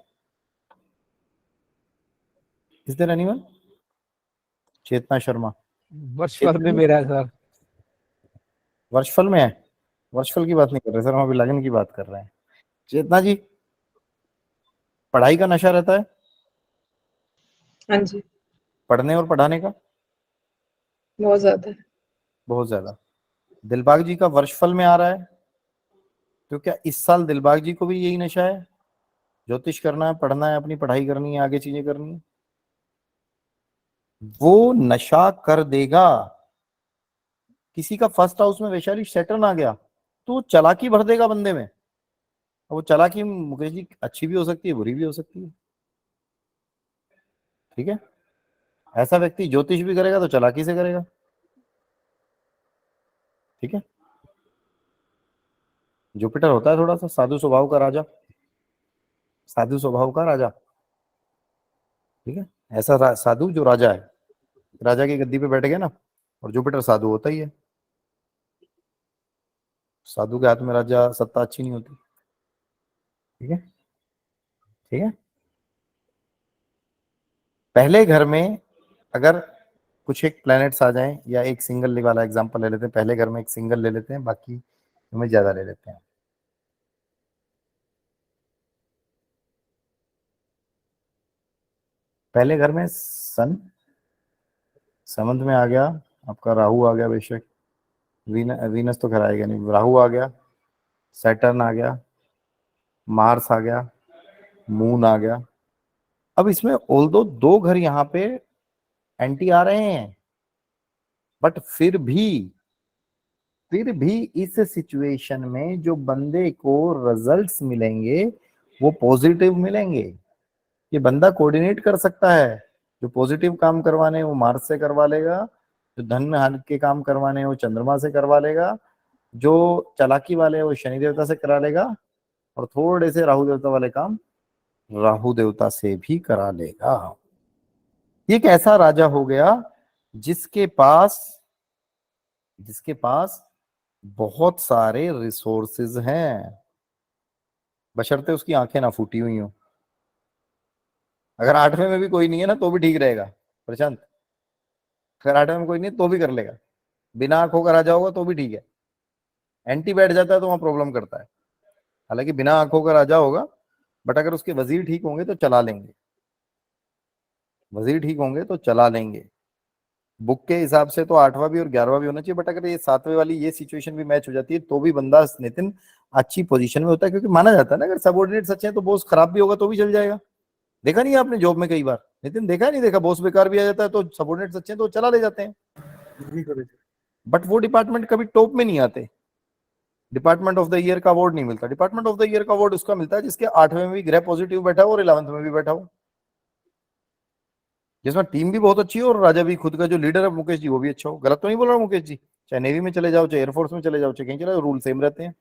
Is there anyone? Chetna Sharma. वर्षफल चेतना में जी, मेरा है सर। वर्षफल में है? वर्षफल की बात नहीं कर रहे सर, हम अभी लगन की बात कर रहे हैं। चेतना जी, पढ़ाई का नशा रहता है? हाँ जी, पढ़ने और पढ़ाने का? बहुत ज्यादा है। बहुत ज्यादा। दिलबाग जी का वर्षफल में आ रहा है, तो क्या इस साल दिलबाग जी को भी यही नशा है? ज्योतिष करना है, पढ़ना है, अपनी पढ़ाई करनी है, आगे चीजें करनी है, वो नशा कर देगा। किसी का फर्स्ट हाउस में वैशाली सैटर्न आ गया तो वो चालाकी भर देगा बंदे में। और वो चालाकी मुकेश जी अच्छी भी हो सकती है, बुरी भी हो सकती है। ठीक है, ऐसा व्यक्ति ज्योतिष भी करेगा तो चालाकी से करेगा। ठीक है, जुपिटर होता है थोड़ा सा साधु स्वभाव का राजा, साधु स्वभाव का राजा। ठीक है, ऐसा साधु जो राजा है, राजा की गद्दी पे बैठ गया ना, और जुपिटर साधु होता ही है। साधु के हाथ में राजा सत्ता अच्छी नहीं होती। ठीक है, ठीक है। पहले घर में अगर कुछ एक प्लैनेट्स आ जाएं, या एक सिंगल वाला एग्जांपल ले लेते हैं, पहले घर में एक सिंगल ले लेते हैं, बाकी में ज्यादा ले लेते हैं। पहले घर में सन समंत में आ गया, आपका राहु आ गया, बेशक वीनस तो खैर आएगा नहीं, राहु आ गया, सैटर्न आ गया, मार्स आ गया, मून आ गया। अब इसमें ऑल्दो दो घर यहाँ पे एंटी आ रहे हैं, बट फिर भी इस सिचुएशन में जो बंदे को रिजल्ट्स मिलेंगे वो पॉजिटिव मिलेंगे। ये बंदा कोऑर्डिनेट कर सकता है, जो पॉजिटिव काम करवाने हैं वो मार्स से करवा लेगा, जो धन में हानि के काम करवाने हैं वो चंद्रमा से करवा लेगा, जो चालाकी वाले हैं वो शनि देवता से करा लेगा, और थोड़े से राहु देवता वाले काम राहु देवता से भी करा लेगा। ये एक ऐसा राजा हो गया जिसके पास बहुत सारे रिसोर्सेज हैं, बशर्ते उसकी आंखें ना फूटी हुई हो। अगर आठवें में भी कोई नहीं है ना तो भी ठीक रहेगा प्रशांत, अगर आठवें में कोई नहीं है तो भी कर लेगा, बिना आंखों का राजा होगा तो भी ठीक है। एंटी बैठ जाता है तो वहां प्रॉब्लम करता है, हालांकि बिना आंखों का राजा होगा, बट अगर उसके वजीर ठीक होंगे तो चला लेंगे, वजीर ठीक होंगे तो चला लेंगे। बुक के हिसाब से तो आठवां भी और 11वां भी होना चाहिए, बट अगर ये सातवें वाली ये सिचुएशन भी मैच हो जाती है तो भी बंदा नितिन अच्छी पोजीशन में होता है, क्योंकि माना जाता है ना अगर सबऑर्डिनेट्स अच्छे हैं तो बॉस खराब भी होगा तो भी चल जाएगा। देखा नहीं है आपने जॉब में कई बार नितिन, देखा नहीं देखा, बॉस बेकार भी आ जाता है तो सबऑर्डिनेट्स अच्छे हैं तो चला ले जाते हैं, बट वो डिपार्टमेंट कभी टॉप में नहीं आते। डिपार्टमेंट ऑफ द ईयर का अवार्ड नहीं मिलता, डिपार्टमेंट ऑफ द ईयर का अवार्ड उसका मिलता है जिसके आठवें में भी ग्रह पॉजिटिव बैठा हो और 11th में भी बैठा हो, जिसमें टीम भी बहुत अच्छी हो और राजा भी खुद का जो लीडर है मुकेश जी वो भी अच्छा हो। गलत तो नहीं बोल रहा मुकेश जी, चाहे नेवी में चले जाओ, चाहे एयरफोर्स में चले जाओ, चाहे कहीं चले जाओ, रूल सेम रहते हैं।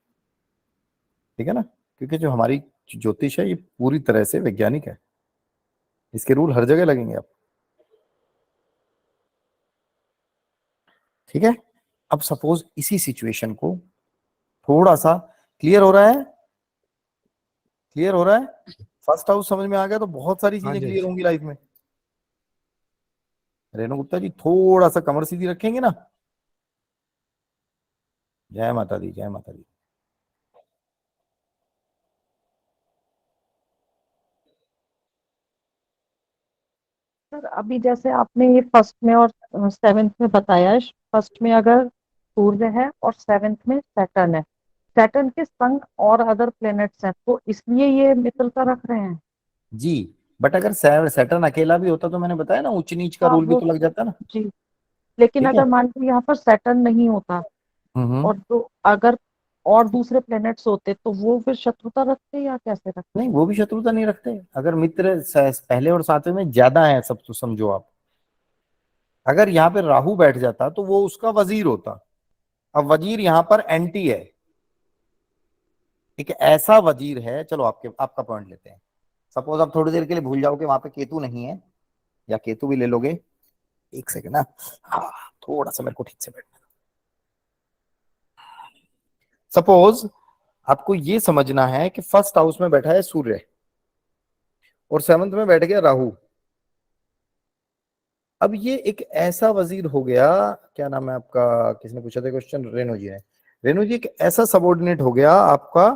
ठीक है ना, क्योंकि जो हमारी ज्योतिष है ये पूरी तरह से वैज्ञानिक है, इसके रूल हर जगह लगेंगे आप। ठीक है, अब सपोज इसी सिचुएशन को थोड़ा सा क्लियर हो रहा है, क्लियर हो रहा है, फर्स्ट हाउस समझ में आ गया तो बहुत सारी हाँ चीजें जी। क्लियर होंगी लाइफ में। रेणु गुप्ता जी थोड़ा सा कमर सीधी रखेंगे ना। जय माता दी, जय माता दी। सर अभी जैसे आपने ये फर्स्ट में और सेवेंथ में बताया है, फर्स्ट में अगर सूर्य है और 7th में सैटर्न है। सैटर्न के संग और अदर प्लैनेट्स हैं, तो इसलिए ये मित्रता रख रहे हैं। जी, बट अगर सैटर्न अकेला भी होता तो मैंने बताया ना उच्च नीच का हाँ रूल भी वो, तो लग जाता ना। जी, लेकिन ठीक है। अगर मान लो यहाँ पर सैटर्न नहीं होता हम्म। और तो अगर और दूसरे प्लैनेट्स होते तो वो फिर शत्रुता रखते या कैसे रखते? नहीं, वो भी शत्रुता नहीं रखते अगर मित्र पहले और सातवें में ज्यादा है, सब तो समझो आप। अगर यहाँ पे राहु बैठ जाता तो वो उसका वजीर होता। अब वजीर यहाँ पर एंटी है, एक ऐसा वजीर है। चलो आपका पॉइंट लेते हैं। सपोज आप थोड़ी देर के लिए भूल जाओ कि वहां पे केतु नहीं है, या केतु भी ले लोगे। एक सेकंड ना, हाँ, थोड़ा सा मेरे को ठीक से बैठना। सपोज आपको ये समझना है कि फर्स्ट हाउस में बैठा है सूर्य और 7th में बैठ गया राहु। अब ये एक ऐसा वजीर हो गया, क्या नाम है आपका, किसने पूछा था क्वेश्चन, रेणु जी ने। रेणु जी एक ऐसा सबॉर्डिनेट हो गया आपका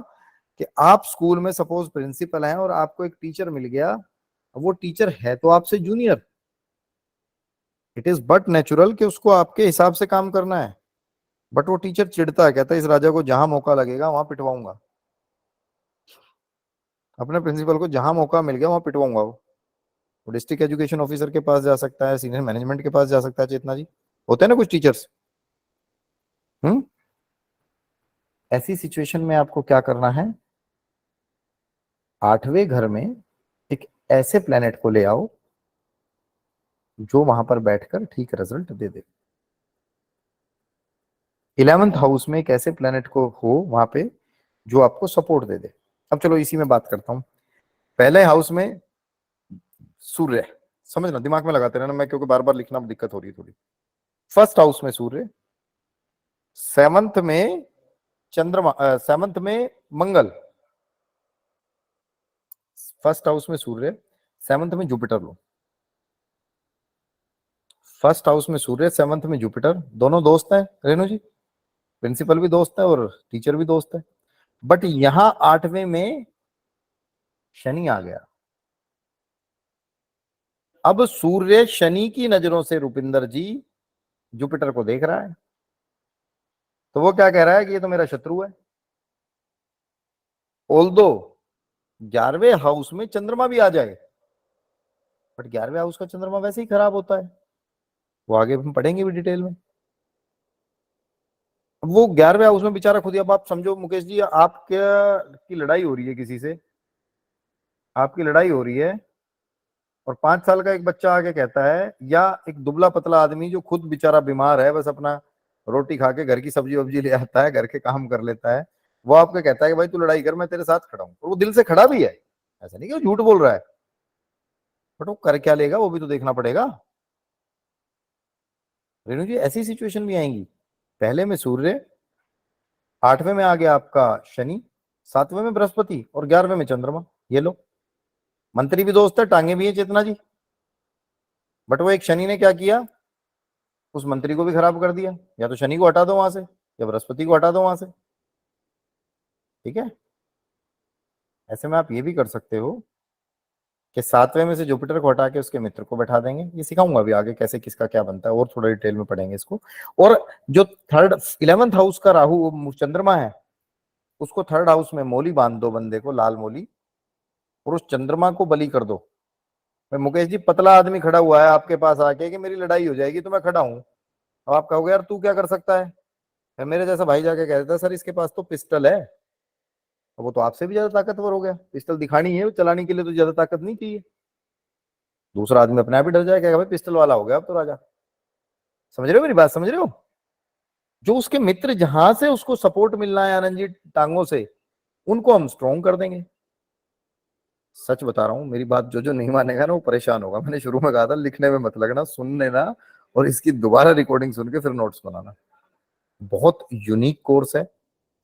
कि आप स्कूल में सपोज प्रिंसिपल हैं और आपको एक टीचर मिल गया। वो टीचर है तो आपसे junior, it is but natural कि उसको आपके हिसाब से काम करना है। बट वो टीचर चिढ़ता है, कहता है इस राजा को जहां मौका लगेगा वहां पिटवाऊंगा, अपने प्रिंसिपल को जहां मौका मिल गया वहां पिटवाऊंगा। वो डिस्ट्रिक्ट एजुकेशन ऑफिसर के पास जा सकता है, सीनियर मैनेजमेंट के पास जा सकता है। चेतना जी, होते हैं ना कुछ टीचर्स। हम्म। ऐसी सिचुएशन में आपको क्या करना है, 8वें घर में एक ऐसे प्लेनेट को ले आओ जो वहां पर बैठकर ठीक रिजल्ट दे दे। 11th हाउस में एक ऐसे प्लेनेट को हो वहां पे जो आपको सपोर्ट दे दे। अब चलो इसी में बात करता हूं। पहले हाउस में सूर्य, समझना, दिमाग में लगाते रहना, मैं क्योंकि बार बार लिखना दिक्कत हो रही है थोड़ी। फर्स्ट हाउस में सूर्य, 7th में चंद्रमा, 7th में मंगल। फर्स्ट हाउस में सूर्य, 7th में जुपिटर लो। फर्स्ट हाउस में सूर्य, 7th में जुपिटर, दोनों दोस्त हैं रेणु जी, प्रिंसिपल भी दोस्त है और टीचर भी दोस्त है। बट यहां 8वें में शनि आ गया। अब सूर्य शनि की नजरों से रुपिंदर जी जुपिटर को देख रहा है, तो वो क्या कह रहा है कि ये तो मेरा शत्रु है। ऑल्दो 11वें हाउस में चंद्रमा भी आ जाए, बट 11वें हाउस का चंद्रमा वैसे ही खराब होता है, वो आगे हम पढ़ेंगे भी डिटेल में। अब वो 11वें हाउस में बेचारा खुद ही, अब आप समझो मुकेश जी, आपके की लड़ाई हो रही है किसी से, आपकी लड़ाई हो रही है और 5 साल का एक बच्चा आके कहता है, या एक दुबला पतला आदमी जो खुद बेचारा बीमार है, बस अपना रोटी खा के घर की सब्जी वब्जी ले आता है, घर के काम कर लेता है, वो आपको कहता है कि भाई तू लड़ाई कर, मैं तेरे साथ खड़ा हूं। और वो दिल से खड़ा भी है, ऐसा नहीं कि वो झूठ बोल रहा है, बट वो कर क्या लेगा वो भी तो देखना पड़ेगा। रेणु जी ऐसी सिचुएशन भी आएंगी। पहले में सूर्य, 8वें में आ गया आपका शनि, 7वें में बृहस्पति और 11वें में चंद्रमा। ये लो, मंत्री भी दोस्त है, टांगे भी है चेतना जी। बट वो एक शनि ने क्या किया, उस मंत्री को भी खराब कर दिया। या तो शनि को हटा दो वहां से, या बृहस्पति को हटा दो वहां से। ठीक है, ऐसे में आप ये भी कर सकते हो कि 7वें में से जुपिटर को हटा के उसके मित्र को बैठा देंगे। ये सिखाऊंगा अभी आगे कैसे किसका क्या बनता है, और थोड़ा डिटेल में पढ़ेंगे इसको। और जो 11th हाउस का राहु चंद्रमा है, उसको 3rd हाउस में मोली बांध दो, बंदे को लाल मोली, और उस चंद्रमा को बलि कर दो। मैं मुकेश जी, पतला आदमी खड़ा हुआ है आपके पास आके कि मेरी लड़ाई हो जाएगी, तो मैं खड़ा हूं। अब आप कहोगे यार तू क्या कर सकता है, फिर मेरे जैसा भाई जाके कह देता सर इसके पास तो पिस्टल है। तो वो तो आपसे भी ज्यादा ताकतवर हो गया, पिस्टल दिखानी है, चलाने के लिए तो ज्यादा ताकत नहीं चाहिए। दूसरा आदमी अपने आप ही डर जाएगा, भाई पिस्टल वाला हो गया अब तो राजा। समझ रहे हो मेरी बात, समझ रहे हो? जो उसके मित्र जहां से उसको सपोर्ट मिलना है आनंद जी टांगों से, उनको हम स्ट्रॉन्ग कर देंगे। सच बता रहा हूं, मेरी बात जो जो नहीं मानेगा ना वो परेशान होगा। मैंने शुरू में कहा था लिखने में मत लगना, सुन लेना और इसकी दोबारा रिकॉर्डिंग सुन के फिर नोट्स बनाना। बहुत यूनिक कोर्स है,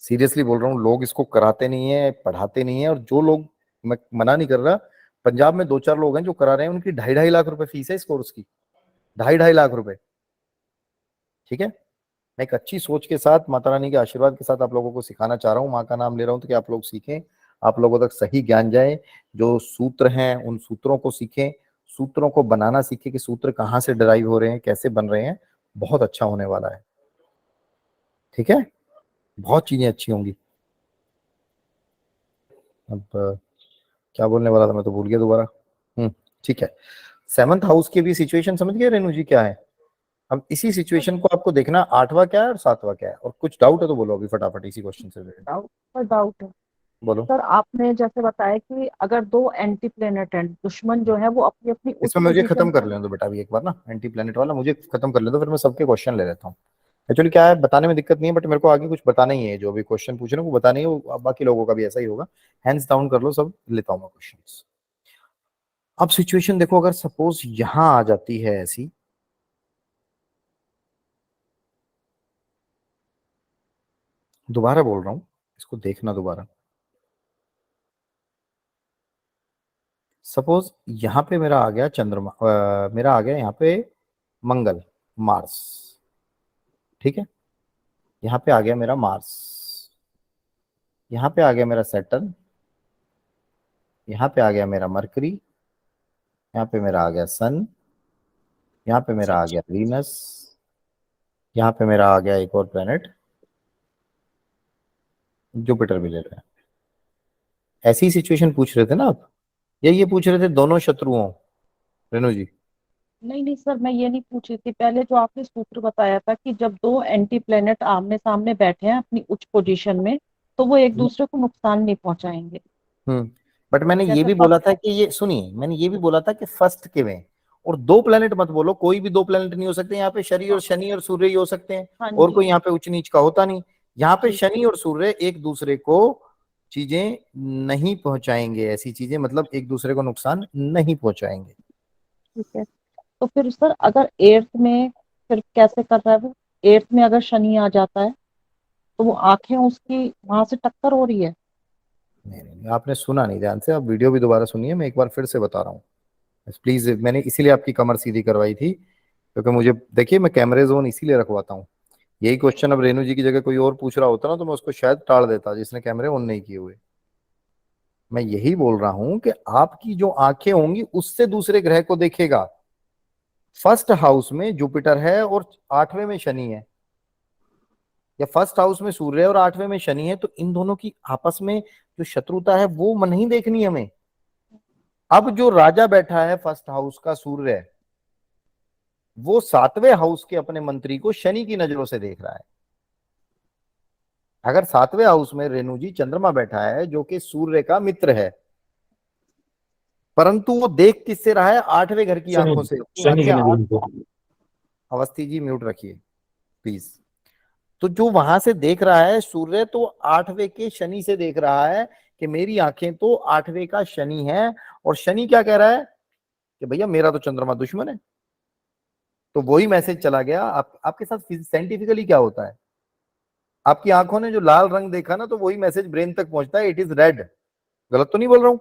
सीरियसली बोल रहा हूँ। लोग इसको कराते नहीं है, पढ़ाते नहीं है, और जो लोग, मैं मना नहीं कर रहा, पंजाब में 2-4 लोग हैं जो करा रहे हैं, उनकी 2.5-2.5 लाख रुपए फीस है इस कोर्स की, 2.5-2.5 लाख रुपए। ठीक है, मैं एक अच्छी सोच के साथ, माता रानी के आशीर्वाद के साथ आप लोगों को सिखाना चाह रहा हूँ, माँ का नाम ले रहा हूँ, तो कि आप लोग सीखें, आप लोगों तक सही ज्ञान जाए। जो सूत्र हैं उन सूत्रों को सीखें, सूत्रों को बनाना सीखें कि सूत्र कहाँ से डराइव हो रहे हैं, कैसे बन रहे हैं। बहुत अच्छा होने वाला है। ठीक है, बहुत चीजें अच्छी होंगी। अब क्या बोलने वाला था मैं तो भूल गया दोबारा। ठीक है, 7th हाउस की भी सिचुएशन समझ गए रेणु जी क्या है। अब इसी सिचुएशन को आपको देखना 8वां क्या है और 7वां क्या है, और कुछ डाउट है तो बोलो अभी फटाफट इसी क्वेश्चन से related। डाउट है बोलो। सर। आपने जैसे बताया कि अगर दो एंटी प्लेनेट हैं, दुश्मन जो है वो अपनी अपनी उच्च इसमें मुझे खत्म पोजीशन कर लेने दो बेटा अभी एक बार ना, एंटी प्लेनेट वाला मुझे खत्म कर ले दो, फिर मैं सबके क्वेश्चन ले लेता हूँ। एक्चुअली क्या है, बताने में दिक्कत नहीं है, बट मेरे को आगे कुछ बताना ही है, जो भी क्वेश्चन पूछ रहे हो वो बताना ही है, वो बाकी लोगों का भी ऐसा ही होगा। हैंड्स डाउन कर लो, सब लेता हूँ मैं क्वेश्चन। अब सिचुएशन देखो, अगर सपोज यहां आ जाती है ऐसी, दोबारा बोल रहा हूं इसको देखना दोबारा। सपोज यहां पे मेरा आ गया चंद्रमा, मेरा आ गया यहाँ पे मंगल, मार्स, ठीक है, यहाँ पे आ गया मेरा मार्स, यहाँ पे आ गया मेरा सैटर्न, यहाँ पे आ गया मेरा मरकरी, यहाँ पे मेरा आ गया सन, यहाँ पे मेरा आ गया वीनस, यहाँ पे मेरा आ गया एक और प्लेनेट जुपिटर भी ले रहे हैं। ऐसी सिचुएशन पूछ रहे थे ना आप, या ये पूछ रहे थे दोनों शत्रुओं रेणु जी? नहीं नहीं सर, मैं ये नहीं पूछ रही थी। पहले जो आपने सूत्र बताया था कि जब दो एंटी प्लेनेट आमने सामने बैठे हैं अपनी उच्च पोजीशन में, तो वो एक दूसरे को नुकसान नहीं पहुंचाएंगे। बट मैंने ये जैसे भी बोला था कि ये सुनिए, मैंने ये भी बोला था कि फर्स्ट के में, और दो प्लेनेट मत बोलो, कोई भी दो प्लेनेट नहीं हो सकते यहाँ पे, शनि और सूर्य ही हो सकते हैं, हाँ और जी, कोई यहाँ पे उच्च नीच का होता नहीं। यहाँ पे जी, शनि और सूर्य एक दूसरे को चीजें नहीं पहुंचाएंगे, ऐसी चीजें मतलब एक दूसरे को नुकसान नहीं पहुंचाएंगे। ठीक है। तो फिर सर अगर एर्थ में, फिर कैसे कर रहा है वो? एर्थ में अगर शनि आ जाता है तो वो आंखें उसकी वहां से टक्कर हो रही है। नहीं, आपने सुना नहीं ध्यान से, आप वीडियो भी दोबारा सुनिए, मैं एक बार फिर से बता रहा हूँ प्लीज। मैंने इसीलिए आपकी कमर सीधी करवाई थी, क्योंकि मुझे देखिए मैं कैमरे जोन इसीलिए रखवाता हूँ। यही क्वेश्चन अब रेणु जी की जगह कोई और पूछ रहा होता ना, तो मैं उसको शायद टाल देता, जिसने कैमरे ऑन नहीं किए हुए। मैं यही बोल रहा हूं कि आपकी जो आंखें होंगी उससे दूसरे ग्रह को देखेगा। फर्स्ट हाउस में जुपिटर है और 8वें में शनि है, या फर्स्ट हाउस में सूर्य है और 8वें में शनि है, तो इन दोनों की आपस में जो शत्रुता है वो नहीं देखनी हमें। अब जो राजा बैठा है फर्स्ट हाउस का सूर्य, वो 7वें हाउस के अपने मंत्री को शनि की नजरों से देख रहा है। अगर 7वें हाउस में रेणु जी चंद्रमा बैठा है जो कि सूर्य का मित्र है, परंतु वो देख किससे रहा है? 8वें घर की आंखों से। शनि की नजरों से। अवस्थी जी म्यूट रखिए प्लीज। तो जो वहां से देख रहा है सूर्य, तो 8वें के शनि से देख रहा है कि मेरी आंखें तो 8वें का शनि है, और शनि क्या कह रहा है कि भैया मेरा तो चंद्रमा दुश्मन है। तो वही मैसेज चला गया। आपके साथ साइंटिफिकली क्या होता है, आपकी आंखों ने जो लाल रंग देखा ना, तो वही मैसेज ब्रेन तक पहुंचता है, इट इज रेड। गलत तो नहीं बोल रहा हूं?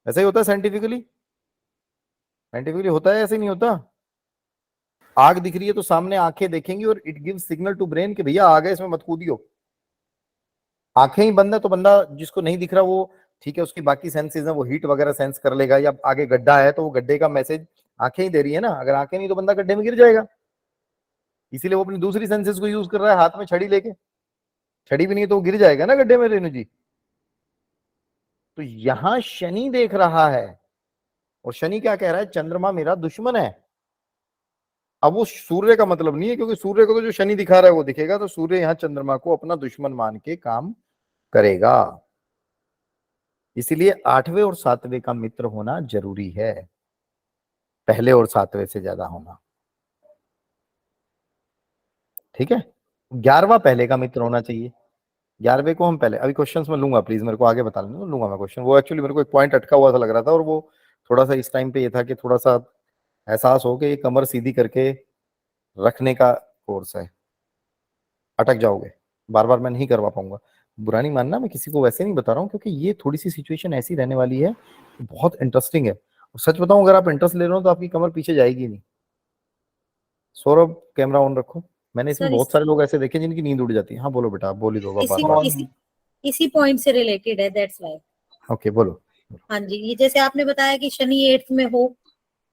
ऐसा ही होता है साइंटिफिकली, साइंटिफिकली होता है, ऐसे नहीं होता? आग दिख रही है तो सामने आंखें देखेंगी और it gives signal to brain कि भैया आग है, इसमें मत कूदियो। आंखें ही बंद है तो बंदा जिसको नहीं दिख रहा वो ठीक है, उसकी बाकी सेंसेस है, वो हीट वगैरह सेंस कर लेगा, या आगे गड्ढा है तो वो गड्ढे का मैसेज आंखें ही दे रही है ना। अगर आंखें नहीं तो बंदा गड्ढे में गिर जाएगा। इसीलिए वो अपनी दूसरी सेंसेस को यूज कर रहा है, हाथ में छड़ी लेके। छड़ी भी नहीं तो वो गिर जाएगा ना गड्ढे में रेणु जी। तो यहां शनि देख रहा है, और शनि क्या कह रहा है? चंद्रमा मेरा दुश्मन है। अब वो सूर्य का मतलब नहीं है, क्योंकि सूर्य को तो जो शनि दिखा रहा है वो दिखेगा, तो सूर्य यहां चंद्रमा को अपना दुश्मन मान के काम करेगा। इसीलिए 8वें और 7वें का मित्र होना जरूरी है, पहले और 7वें से ज्यादा होना। ठीक है, 11वां पहले का मित्र होना चाहिए। 11वें को हम पहले, अभी क्वेश्चंस में लूंगा, प्लीज मेरे को आगे बता लेना, लूंगा मैं क्वेश्चन। वो एक्चुअली मेरे को एक पॉइंट अटका हुआ सा लग रहा था, और वो थोड़ा सा इस टाइम पे ये था कि थोड़ा सा एहसास हो कि ये कमर सीधी करके रखने का कोर्स है। अटक जाओगे, बार बार मैं नहीं करवा पाऊंगा, बुरा नहीं मानना, मैं किसी को वैसे नहीं बता रहा हूँ, क्योंकि ये थोड़ी सी सिचुएशन ऐसी रहने वाली है, बहुत इंटरेस्टिंग है। और सच बताऊं, अगर आप इंटरेस्ट ले रहे हो तो आपकी कमर पीछे जाएगी नहीं। सौरभ कैमरा ऑन रखो। मैंने इसमें सर बहुत सारे लोग ऐसे देखे जिनकी नींद उड़ जाती है। हाँ बोलो बेटा, आप बोल ही दो इसी बार। इसी इसी पॉइंट से रिलेटेड है, दैट्स व्हाई। ओके बोलो। हाँ जी, ये जैसे आपने बताया कि शनि 8th में हो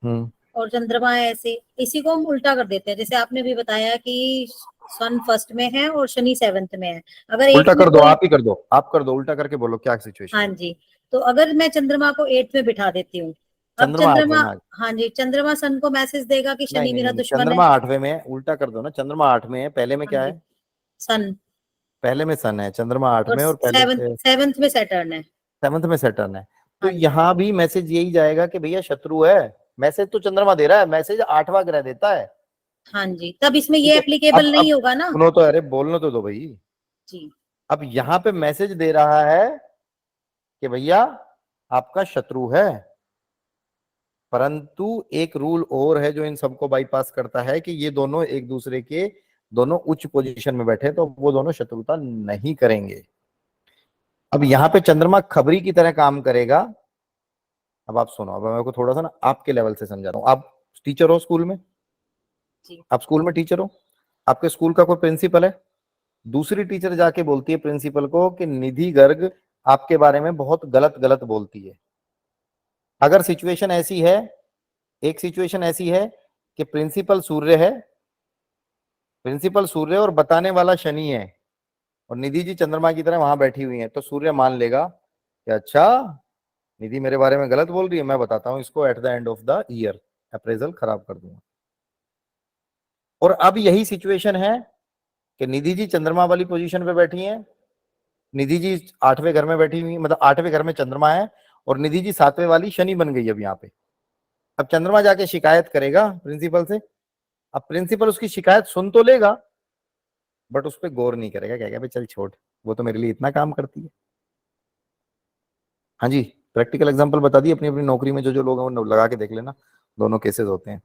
हम्म और चंद्रमा है ऐसे, इसी को हम उल्टा कर देते हैं। जैसे आपने भी बताया कि सन फर्स्ट में है और शनि सेवंथ में है। अगर उल्टा eighth कर में दो, कोई- आप ही कर दो, आप कर दो, उल्टा करके बोलो क्या सिचुएशन। हाँ जी, तो अगर मैं चंद्रमा को 8th में बिठा देती हूँ, अब चंद्रमा 8वें चंद्रमा, में आ गया। हाँ जी, चंद्रमा सन को मैसेज देगा कि नहीं शनि नहीं मेरा नहीं, दुश्मन है। चंद्रमा 8वें में है, उल्टा कर दो ना, चंद्रमा 8वें है, पहले में हाँ क्या जी, है? सन, पहले में सन है, चंद्रमा 8 और में, और पहले से सेवंथ में सैटर्न है। 7th में सैटर्न है। तो हाँ जी, यहाँ भी मैसेज यही जाएगा कि भैया शत्रु है। मैसेज तो चंद्रमा दे रहा है, मैसेज 8वां ग्रह देता है। हाँ जी, तब इसमें ठीक ये है, एप्लीकेबल नहीं अब होगा ना। सुनो तो, अरे बोलने तो दो भाई। जी, अब यहाँ पे मैसेज दे रहा है कि भैया आपका शत्रु है, परंतु एक रूल और है जो इन सबको बाईपास करता है कि ये दोनों एक दूसरे के, दोनों उच्च पोजीशन में बैठे, तो वो दोनों शत्रुता नहीं करेंगे। अब यहाँ पे चंद्रमा खबरी की तरह काम करेगा। अब आप सुनो, अब मैं को थोड़ा सा ना आपके लेवल से समझाता हूँ। आप टीचर हो स्कूल में, जी, आप स्कूल में टीचर हो, आपके स्कूल का कोई प्रिंसिपल है, दूसरी टीचर जाके बोलती है प्रिंसिपल को कि निधि गर्ग आपके बारे में बहुत गलत गलत बोलती है। अगर सिचुएशन ऐसी है, एक सिचुएशन ऐसी है कि प्रिंसिपल सूर्य है, प्रिंसिपल सूर्य और बताने वाला शनि है, और निधि जी चंद्रमा की तरह वहां बैठी हुई है, तो सूर्य मान लेगा कि अच्छा निधि मेरे बारे में गलत बोल रही है, मैं बताता हूं इसको, at the end of the year appraisal खराब कर दूंगा। और अब यही सिचुएशन है कि निधि जी चंद्रमा वाली पोजीशन पे बैठी हैं, निधि जी 8वें घर में बैठी हुई, मतलब 8वें घर में चंद्रमा है, और निधि जी 7वें वाली शनि बन गई अब यहाँ पे। अब चंद्रमा जाके शिकायत करेगा प्रिंसिपल से। अब प्रिंसिपल उसकी शिकायत सुन तो लेगा, बट उस पर गौर नहीं करेगा, कहेगा भाई चल छोड़, वो तो मेरे लिए इतना काम करती है। हाँ जी, प्रैक्टिकल एग्जांपल बता दी, अपनी अपनी नौकरी में जो जो लोग हैं वो लगा के देख लेना, दोनों केसेस होते हैं,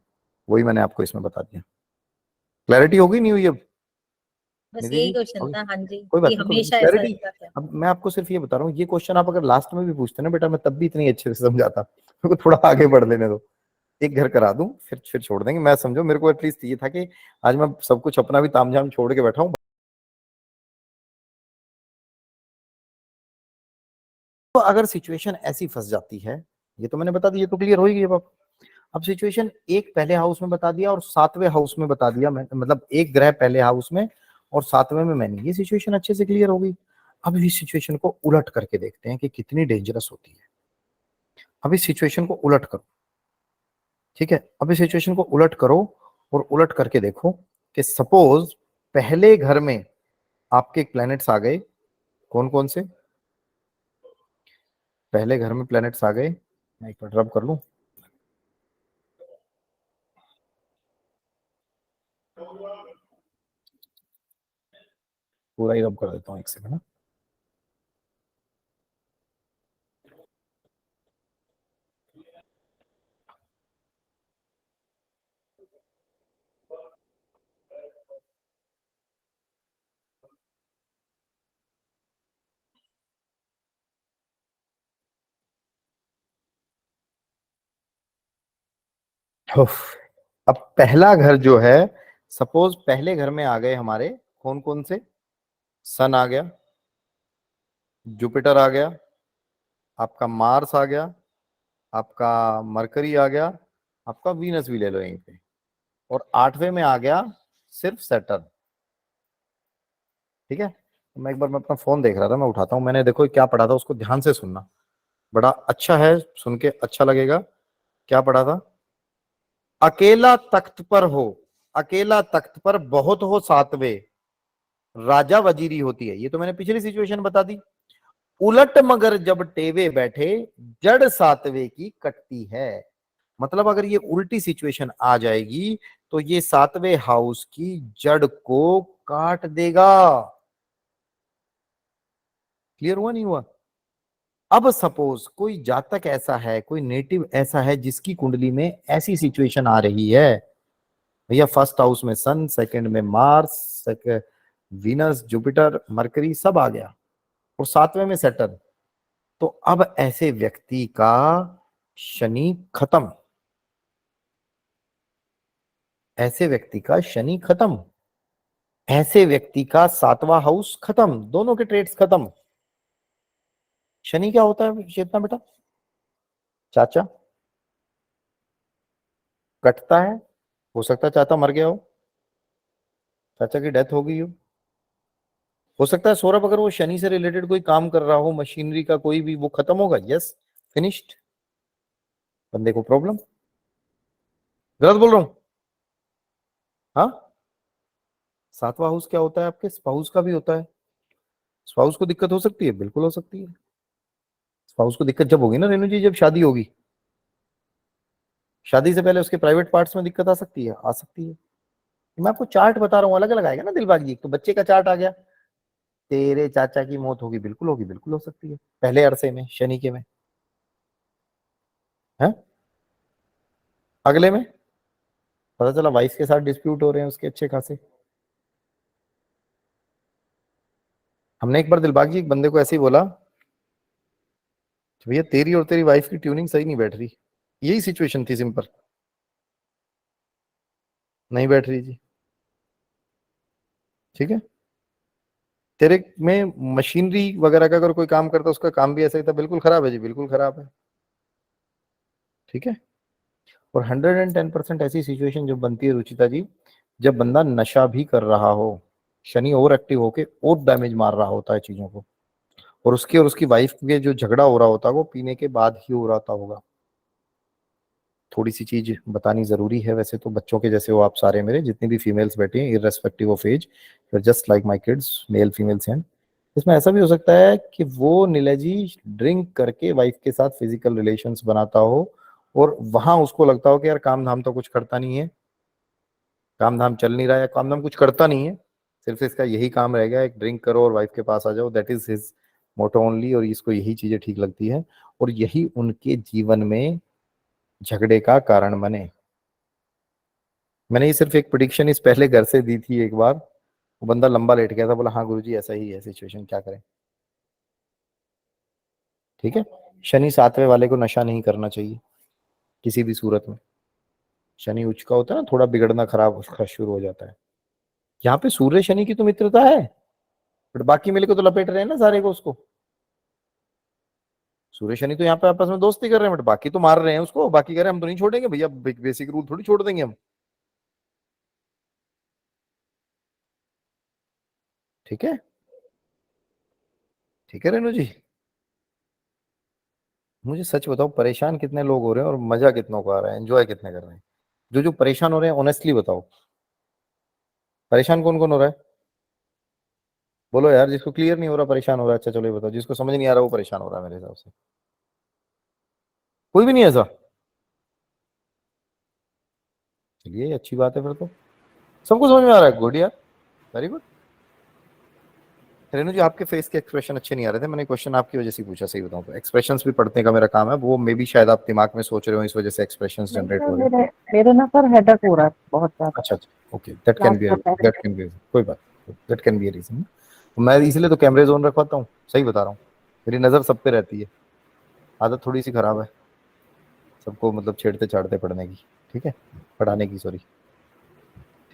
वही मैंने आपको इसमें बता दिया। क्लैरिटी होगी नहीं हुई अब बस निधि यही जी? क्वेश्चन होगी? था। हाँ जी, कोई बात ये नहीं, कोई हमेशा ऐसा क्लैरिटी। रहता है। अब मैं आपको सिर्फ ये बता रहा हूँ, ये क्वेश्चन आप अगर लास्ट में भी पूछते ना बेटा, मैं तब भी इतनी अच्छे से समझाता, मेरे को थोड़ा आगे बढ़ लेने दो, एक घर करा दूं, फिर छोड़ देंगे। मैं समझो मेरे को एटलीस्ट ये था कि आज मैं सब कुछ अपना भी तामझाम छोड़ के बैठा हूँ। तो अगर सिचुएशन ऐसी फंस जाती है, ये तो मैंने बता दी, ये तो क्लियर हो ही गई। अब सिचुएशन एक पहले हाउस में बता दिया और 7वें हाउस में बता दिया, मैं मतलब एक ग्रह पहले हाउस में और 7वें में मैंने, ये सिचुएशन अच्छे से क्लियर हो गई। अब इस सिचुएशन को उलट करके देखते हैं कि कितनी डेंजरस होती है। अब इस सिचुएशन को उलट करो, ठीक है, अब इस सिचुएशन को उलट करो और उलट करके देखो कि सपोज पहले घर में आपके प्लैनेट्स आ गए, कौन कौन से पहले घर में प्लैनेट्स आ गए, मैं एक मिनट रब कर लूं। पूरा ही रब कर देता हूँ, एक सेकंड। उफ, अब पहला घर जो है, सपोज पहले घर में आ गए हमारे कौन कौन से, सन आ गया, जुपिटर आ गया, आपका मार्स आ गया, आपका मरकरी आ गया, आपका वीनस भी ले लो यहीं पे, और 8वें में आ गया सिर्फ सैटर्न। ठीक है, तो मैं एक बार मैं अपना फोन देख रहा था, मैं उठाता हूँ, मैंने देखो क्या पढ़ा था, उसको ध्यान से सुनना, बड़ा अच्छा है, सुन के अच्छा लगेगा। क्या पढ़ा था? अकेला तख्त पर हो, अकेला तख्त पर बहुत हो 7वें, राजा वजीरी होती है, ये तो मैंने पिछली सिचुएशन बता दी। उलट मगर जब टेवे बैठे, जड़ 7वें की कटती है। मतलब अगर ये उल्टी सिचुएशन आ जाएगी तो ये 7वें हाउस की जड़ को काट देगा। क्लियर हुआ नहीं हुआ? अब सपोज कोई जातक ऐसा है, कोई नेटिव ऐसा है जिसकी कुंडली में ऐसी सिचुएशन आ रही है, भैया फर्स्ट हाउस में सन, सेकंड में मार्स, वीनस, जुपिटर, मरकरी सब आ गया, और 7वें में सैटर्न, तो अब ऐसे व्यक्ति का शनि खत्म, ऐसे व्यक्ति का शनि खत्म, ऐसे व्यक्ति का 7वां हाउस खत्म, दोनों के ट्रेड्स खत्म। शनि क्या होता है चेतना बेटा? चाचा, कटता है, हो सकता है चाचा मर गया हो, चाचा की डेथ हो गई हो सकता है सौरभ अगर वो शनि से रिलेटेड कोई काम कर रहा हो, मशीनरी का कोई भी, वो खत्म होगा, यस, फिनिश्ड, बंदे को प्रॉब्लम। गलत बोल रहा हूं? हाँ, सातवां हाउस क्या होता है आपके? स्पाउस का भी होता है। स्पाउस को दिक्कत हो सकती है, बिल्कुल हो सकती है। स्पाउस को दिक्कत जब होगी ना रेणु जी, जब शादी होगी, शादी से पहले उसके प्राइवेट पार्ट्स में दिक्कत आ सकती है, आ सकती है। मैं आपको चार्ट बता रहा हूँ, अलग अलग आएगा ना दिलबाग जी। तो बच्चे का चार्ट आ गया, तेरे चाचा की मौत होगी, बिल्कुल हो सकती है, पहले अरसे में शनि के में है। अगले में पता चला वाइफ के साथ डिस्प्यूट हो रहे हैं उसके अच्छे खासे। हमने एक बार दिलबाग जी एक बंदे को ऐसे ही बोला, भैया तेरी और तेरी वाइफ की ट्यूनिंग सही नहीं बैठ रही। यही सिचुएशन थी, सिंपल, नहीं बैठ रही जी। ठीक है, तेरे में मशीनरी वगैरह का अगर कोई काम करता, उसका काम भी ऐसा ही था, बिल्कुल खराब है जी, बिल्कुल खराब है। ठीक है, और 110% ऐसी सिचुएशन जब बनती है रुचिता जी, जब बंदा नशा भी कर रहा हो, शनि ओवर एक्टिव होके और डैमेज मार रहा होता है चीजों को, और उसकी वाइफ के जो झगड़ा हो रहा होता है वो पीने के बाद ही हो रहा होगा। थोड़ी सी चीज बतानी जरूरी है वैसे तो, बच्चों के जैसे हो आप सारे, मेरे जितनी भी फीमेल्स बैठी हैं, irrespective of age, just like my kids, male female same. इसमें ऐसा भी हो सकता है कि वो नीलाजी ड्रिंक करके वाइफ के साथ फिजिकल रिलेशंस बनाता हो, और वहां उसको लगता हो कि यार काम धाम तो कुछ करता नहीं है, काम धाम चल नहीं रहा है, काम धाम कुछ करता नहीं है, सिर्फ इसका यही काम रह गया, एक ड्रिंक करो और वाइफ के पास आ जाओ, that is his motto only, और इसको यही चीजें ठीक लगती है, और यही उनके जीवन में झगड़े का कारण बने। मैंने ये सिर्फ एक प्रिडिक्शन इस पहले घर से दी थी एक बार, वो बंदा लंबा लेट गया था, बोला हाँ गुरुजी ऐसा ही है सिचुएशन, क्या करें। ठीक है, शनि सातवें वाले को नशा नहीं करना चाहिए किसी भी सूरत में। शनि उच्च का होता है ना, थोड़ा बिगड़ना खराब उसका शुरू हो जाता है। यहाँ पे सूर्य शनि की तो मित्रता है, बट बाकी मिले को तो लपेट रहे हैं ना सारे को उसको। सूर्य शनि तो यहाँ पे आपस में दोस्ती कर रहे हैं, बट बाकी तो मार रहे हैं उसको, बाकी कह रहे हैं हम तो नहीं छोड़ेंगे भैया, बेसिक रूल थोड़ी छोड़ देंगे हम। ठीक है, ठीक है रेणु जी, मुझे सच बताओ, परेशान कितने लोग हो रहे हैं और मजा कितनों को आ रहा है, एंजॉय कितने कर रहे हैं? जो जो परेशान हो रहे हैं ऑनेस्टली बताओ, परेशान कौन कौन हो रहा है? बोलो यार, जिसको क्लियर नहीं हो रहा परेशान हो रहा है, अच्छा चलो ये बताओ, जिसको समझ नहीं आ रहा वो परेशान हो रहा है मेरे हिसाब से। कोई भी नहीं है ऐसा? चलिए अच्छी बात है फिर तो, सबको समझ में आ रहा है, गुड यार, वेरी गुड। रेणु जी आपके फेस के एक्सप्रेशन अच्छे नहीं आ रहे थे, मैंने क्वेश्चन आपकी वजह से पूछा, सही बताऊं तो एक्सप्रेशंस भी पढ़ने का मेरा काम है, वो मे बी शायद आप दिमाग में सोच रहे हो, इस वजह से एक्सप्रेशंस नहीं जनरेट सर, हो रहे हैं। मेरे मेरे ना सर हेडेक हो रहा है बहुत ज्यादा, अच्छा अच्छा, okay, that can last be, होता है। दैट कैन बी, कोई बात, दैट कैन बी रीजन। मैं इसलिए तो कैमरे ऑन रखवाता हूँ, सही बता रहा हूँ, मेरी नजर सब पे रहती है, आदत थोड़ी सी खराब है सबको मतलब छेड़ते छाड़ते पढ़ने की, ठीक है, पढ़ाने की, सॉरी।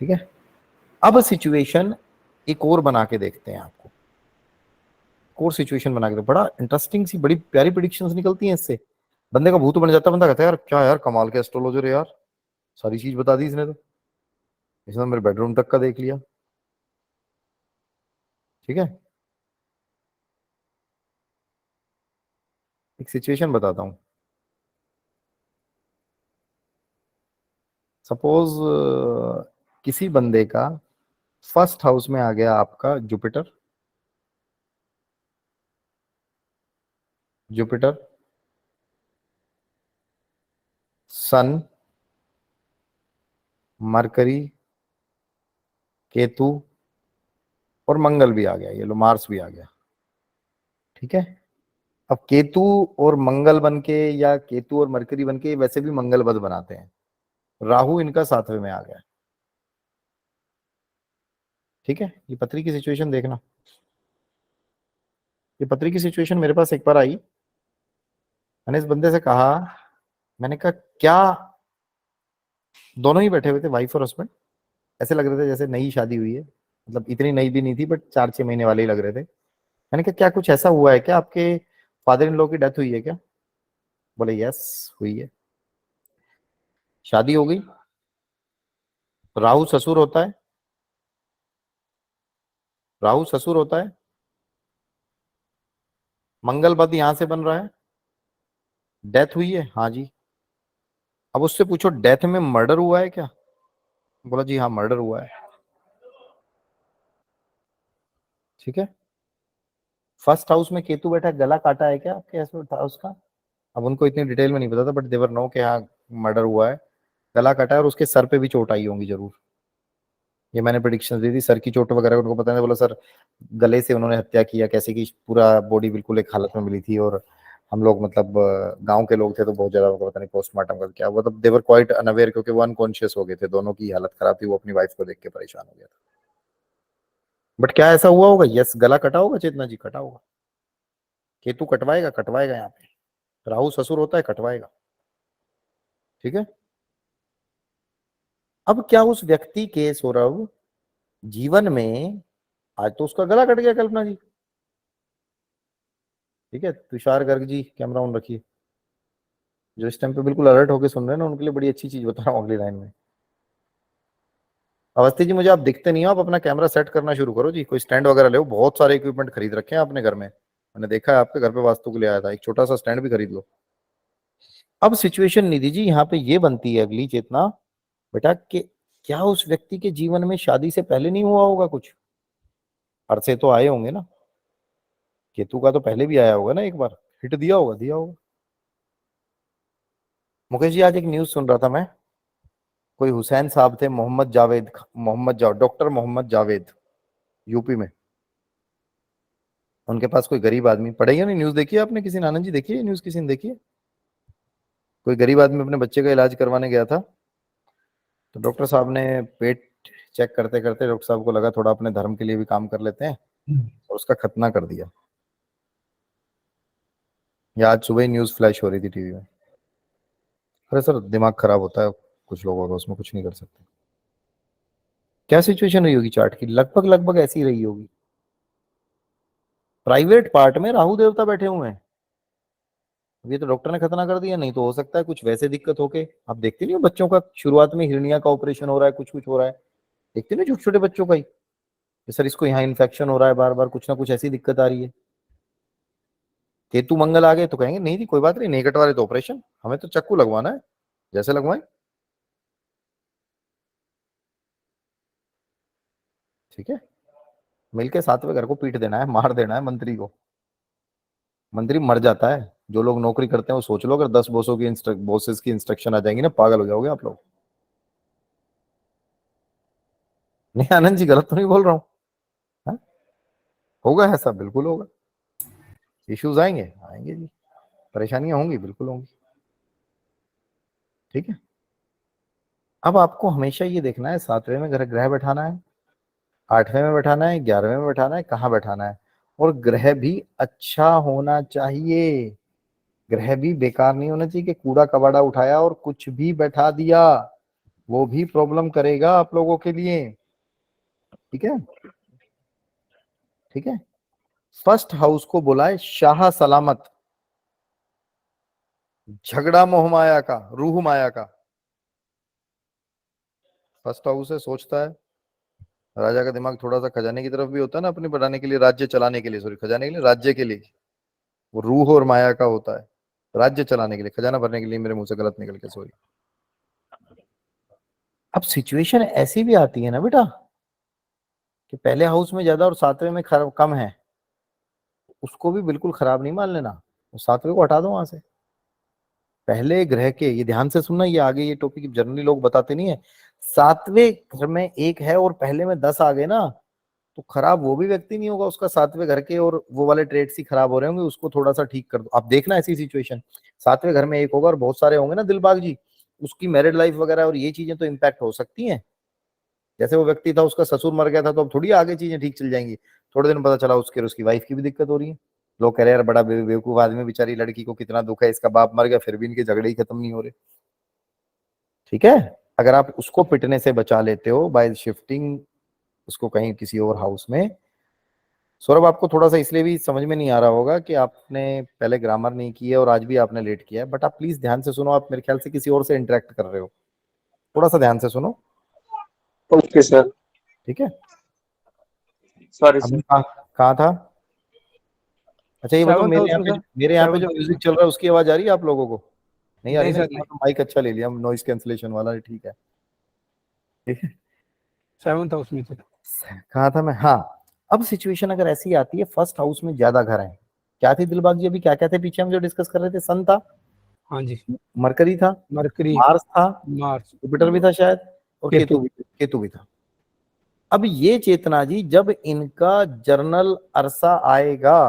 ठीक है, अब सिचुएशन एक और बना के देखते हैं आपको, एक और सिचुएशन बना के, बड़ा इंटरेस्टिंग सी बड़ी प्यारी प्रिडिक्शंस निकलती हैं इससे, बंदे का भूत बन जाता है, बंदा कहता है यार क्या यार कमाल के एस्ट्रोलॉजर है यार, सारी चीज बता दी इसने तो, इसने तो मेरे बेडरूम तक का देख लिया। ठीक है, एक सिचुएशन बताता हूँ। सपोज किसी बंदे का फर्स्ट हाउस में आ गया आपका जुपिटर, जुपिटर, सन, मरकरी, केतु, और मंगल भी आ गया, ये लो मार्स भी आ गया। ठीक है, अब केतु और मंगल बन के, या केतु और मरकरी बन के, वैसे भी मंगल बद बनाते हैं, राहु इनका सातवें में आ गया। ठीक है, ये पत्री की सिचुएशन देखना, ये पत्री की सिचुएशन मेरे पास एक बार आई, मैंने इस बंदे से कहा, मैंने कहा क्या, दोनों ही बैठे हुए थे वाइफ और हस्बैंड, ऐसे लग रहे थे जैसे नई शादी हुई है, मतलब इतनी नई भी नहीं थी बट 4-6 महीने वाले ही लग रहे थे। मैंने कहा क्या कुछ ऐसा हुआ है क्या, आपके फादर इन लॉ की डेथ हुई है क्या? बोले यस हुई है। शादी हो गई, राहु ससुर होता है, राहु ससुर होता है, मंगल पद यहां से बन रहा है, डेथ हुई है, हाँ जी। अब उससे पूछो डेथ में मर्डर हुआ है क्या? बोला जी हाँ मर्डर हुआ है। ठीक है। फर्स्ट हाउस में केतु बैठा, गला काटा है क्या आपके हाउस का? अब उनको इतनी डिटेल में नहीं पता था, बट देवर नो के हाँ मर्डर हुआ है, गला काटा है और उसके सर पे भी चोट आई होंगी जरूर। ये मैंने प्रिडिक्शन दी थी, सर की चोट वगैरह उनको पता नहीं, बोला सर गले से उन्होंने हत्या किया, कैसे की पूरा बॉडी बिल्कुल एक हालत में मिली थी, और हम लोग मतलब गांव के लोग थे तो बहुत ज्यादा उनको पता नहीं पोस्टमार्टम का क्या हुआ, तब देवर क्वाइट अनअवेयर, क्योंकि वो अनकॉन्शियस हो गए थे, दोनों की हालत खराब थी, वो अपनी वाइफ को देख के परेशान हो गया था। बट क्या ऐसा हुआ होगा? यस, गला कटा होगा, चेतना जी कटा होगा। केतु कटवाएगा, कटवाएगा, यहाँ पे राहु ससुर होता है, कटवाएगा। ठीक है। अब क्या उस व्यक्ति के सौरभ जीवन में, आज तो उसका गला कट गया कल्पना जी, ठीक है, तुषार गर्ग जी कैमरा ऑन रखिए, जो इस टाइम पे बिल्कुल अलर्ट होकर सुन रहे हैं ना, उनके लिए बड़ी अच्छी चीज बता रहा हूँ अगली लाइन में। अवस्थी जी मुझे आप दिखते नहीं हो, आप अपना कैमरा सेट करना शुरू करो जी, कोई स्टैंड वगैरह ले, बहुत सारे इक्विपमेंट खरीद रखे हैं आपने घर में, मैंने देखा है आपके घर पे वास्तु के लिए आया था, एक छोटा सा स्टैंड भी खरीद लो। अब सिचुएशन निधि जी यहाँ पे ये बनती है अगली चेतना बेटा, कि क्या उस व्यक्ति के जीवन में शादी से पहले नहीं हुआ होगा कुछ? अरसे तो आए होंगे ना, केतु का तो पहले भी आया होगा ना, एक बार हिट दिया होगा, दिया होगा। मुकेश जी आज एक न्यूज सुन रहा था मैं, कोई हुसैन साहब थे, डॉक्टर मोहम्मद जावेद, यूपी में, उनके पास कोई गरीब आदमी, पढ़ाई नहीं न्यूज देखी है आपने किसी ने? आनंद जी देखिए न्यूज, किसी ने देखी है? कोई गरीब आदमी अपने बच्चे का इलाज करवाने गया था, तो डॉक्टर साहब ने पेट चेक करते करते डॉक्टर साहब को लगा थोड़ा अपने धर्म के लिए भी काम कर लेते हैं, और उसका खतना कर दिया। या आज सुबह ही न्यूज फ्लैश हो रही थी टीवी में। अरे सर दिमाग खराब होता है कुछ लोगों का, उसमें कुछ नहीं कर सकते। क्या सिचुएशन हुई होगी चार्ट की? लगभग लगभग ऐसी रही होगी। प्राइवेट पार्ट में राहु देवता बैठे हुए हैं, ये तो डॉक्टर ने खतना कर दिया, नहीं तो हो सकता है कुछ वैसे दिक्कत होके, आप देखते नहीं हो बच्चों का शुरुआत में हिरनिया का ऑपरेशन हो रहा है, कुछ कुछ हो रहा है, देखते नहीं छोटे छोटे बच्चों का ही, सर इसको यहाँ इन्फेक्शन हो रहा है, बार बार कुछ ना कुछ ऐसी दिक्कत आ रही है। केतु मंगल आ गए तो कहेंगे नहीं जी कोई बात नहीं, नहीं कटवा रहे तो ऑपरेशन, हमें तो चक्कू लगवाना है, जैसे लगवाएं। ठीक है, मिलके सातवें घर को पीट देना है, मार देना है मंत्री को, मंत्री मर जाता है। जो लोग नौकरी करते हैं वो सोच लो, अगर 10 बॉसेस की इंस्ट्रक्शन आ जाएंगी ना, पागल हो जाओगे आप लोग। नहीं आनंद जी गलत तो नहीं बोल रहा हूँ? हाँ? होगा ऐसा, बिल्कुल होगा, इश्यूज आएंगे, आएंगे जी, परेशानियां होंगी, बिल्कुल होंगी। ठीक है। अब आपको हमेशा ये देखना है, सातवें में ग्रह बैठाना है, आठवें में बैठाना है, 11वें में बैठाना है, कहाँ बैठाना है, और ग्रह भी अच्छा होना चाहिए। ग्रह भी बेकार नहीं होना चाहिए कि कूड़ा कबाड़ा उठाया और कुछ भी बैठा दिया, वो भी प्रॉब्लम करेगा आप लोगों के लिए। ठीक है, ठीक है। फर्स्ट हाउस को बोला है शाह सलामत, झगड़ा मोह माया का, रूह माया का। फर्स्ट हाउस है, सोचता है, राजा का दिमाग थोड़ा सा खजाने की तरफ भी होता है ना, अपने बढ़ाने के लिए, राज्य चलाने के लिए, सॉरी खजाने के लिए, राज्य के लिए, वो रूह और माया का होता है, राज्य चलाने के लिए, खजाना भरने के लिए, मेरे मुंह से गलत निकल के, सॉरी। अब सिचुएशन ऐसी भी आती है ना बेटा कि पहले हाउस में ज्यादा और सातवें में कम है, उसको भी बिल्कुल खराब नहीं मान लेना, वो सातवें को हटा दो वहां से। पहले ग्रह के, ये ध्यान से सुनना, ये आगे ये टॉपिक जनरली लोग बताते नहीं है, सातवें घर में एक है और पहले में 10 आ गए ना, तो खराब वो भी व्यक्ति नहीं होगा, उसका सातवें घर के और वो वाले ट्रेड्स ही खराब हो रहे होंगे, उसको थोड़ा सा ठीक कर दो। आप देखना ऐसी सिचुएशन, सातवें घर में एक होगा और बहुत सारे होंगे ना दिलबाग जी, उसकी मैरिड लाइफ वगैरह और ये चीजें तो इम्पैक्ट हो सकती हैं। जैसे वो व्यक्ति था, उसका ससुर मर गया था, तो अब थोड़ी आगे चीजें ठीक चल जाएंगी, थोड़े दिन पता चला उसके और उसकी वाइफ की भी दिक्कत हो रही है, लोग कह रहे यार बड़ा बेवकूफ आदमी, बेचारी लड़की को कितना दुख है, इसका बाप मर गया फिर भी इनके झगड़े ही खत्म नहीं हो रहे। ठीक है, अगर आप उसको पिटने से बचा लेते हो बाय शिफ्टिंग उसको कहीं किसी और हाउस में। सौरभ आपको थोड़ा सा इसलिए भी समझ में नहीं आ रहा होगा कि आपने पहले ग्रामर नहीं की है और आज भी आपने लेट किया है, बट आप प्लीज ध्यान से सुनो, आप मेरे ख्याल से किसी और से इंटरेक्ट कर रहे हो, थोड़ा सा ध्यान से सुनो। Okay sir. ठीक है, सॉरी अभी सर। कहाँ था? अच्छा ये बताओ, 7th हाउस में सर। मेरे यहाँ पे जो 7th म्यूजिक चल रहा है उसकी आवाज आ रही है आप लोगों को? नहीं आ रही नहीं ना? सर, इसका तो माइक अच्छा ले लिया, नॉइस कैंसलेशन वाला है, ठीक है। ठीक है, 7th हाउस में सर। कहा था मैं? हाँ, अब सिचुएशन अगर ऐसी आती है, फर्स्ट हाउस में ज्यादा घर हैं। क्या थी दिलबाग जी, अभी क्या क्या थे पीछे हम जो डिस्कस कर रहे थे? सन था, हाँ जी, मरकरी था, मरकरी, मार्स था, मार्स, जुपिटर भी था शायद, और केतु। केतु भी था। अब ये चेतना जी, जब इनका जर्नल अरसा आएगा,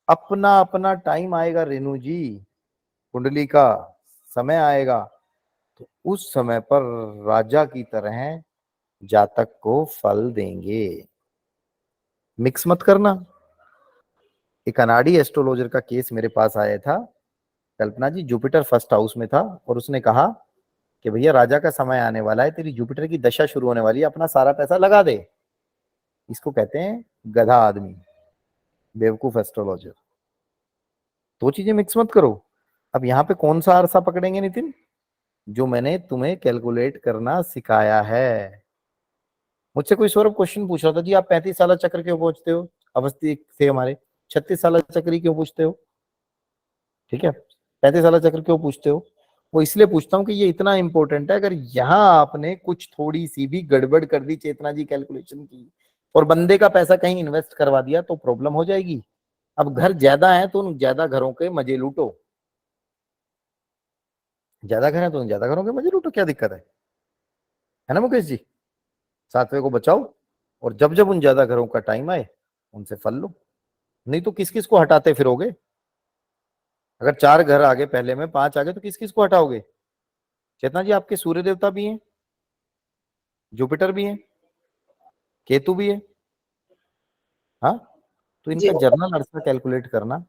अपना अपना टाइम आएगा रेणु जी, कुंडली का समय आएगा, तो उस समय पर राजा की तरह जातक को फल देंगे। मिक्स मत करना। एक अनाड़ी एस्ट्रोलॉजर का केस मेरे पास आया था, कल्पना जी, जुपिटर फर्स्ट हाउस में था, और उसने कहा कि भैया राजा का समय आने वाला है, तेरी जुपिटर की दशा शुरू होने वाली है, अपना सारा पैसा लगा दे। इसको कहते हैं गधा आदमी, बेवकूफ एस्ट्रोलॉजर। दो चीजें मिक्स मत करो। अब यहाँ पे कौन सा अरसा पकड़ेंगे नितिन? जो मैंने तुम्हें कैलकुलेट करना सिखाया है। मुझसे कोई सौरभ क्वेश्चन पूछ रहा था, जी आप 35 साल चक्र क्यों पूछते हो? अवस्थी थे हमारे, 36 साल चक्र ही क्यों पूछते हो? ठीक है, 35 साल चक्र क्यों पूछते हो? वो इसलिए पूछता हूँ कि ये इतना इंपॉर्टेंट है। अगर यहाँ आपने कुछ थोड़ी सी भी गड़बड़ कर दी चेतना जी कैलकुलेशन की, और बंदे का पैसा कहीं इन्वेस्ट करवा दिया, तो प्रॉब्लम हो जाएगी। अब घर ज्यादा है तो उन ज्यादा घरों के मजे लूटो, ज्यादा घर है तो उन ज्यादा घरों के मजे लूटो, क्या दिक्कत है ना मुकेश जी? 7वें को बचाओ, और जब जब उन ज्यादा घरों का टाइम आए उनसे फल लो। नहीं तो किस किस को हटाते फिरोगे? अगर 4 घर आगे पहले में, 5 आगे, तो किस किस को हटाओगे? चेतना जी आपके सूर्य देवता भी हैं, जुपिटर भी है, केतु भी है, हाँ? तो जी इनका जर्नल अरसा कैलकुलेट करना,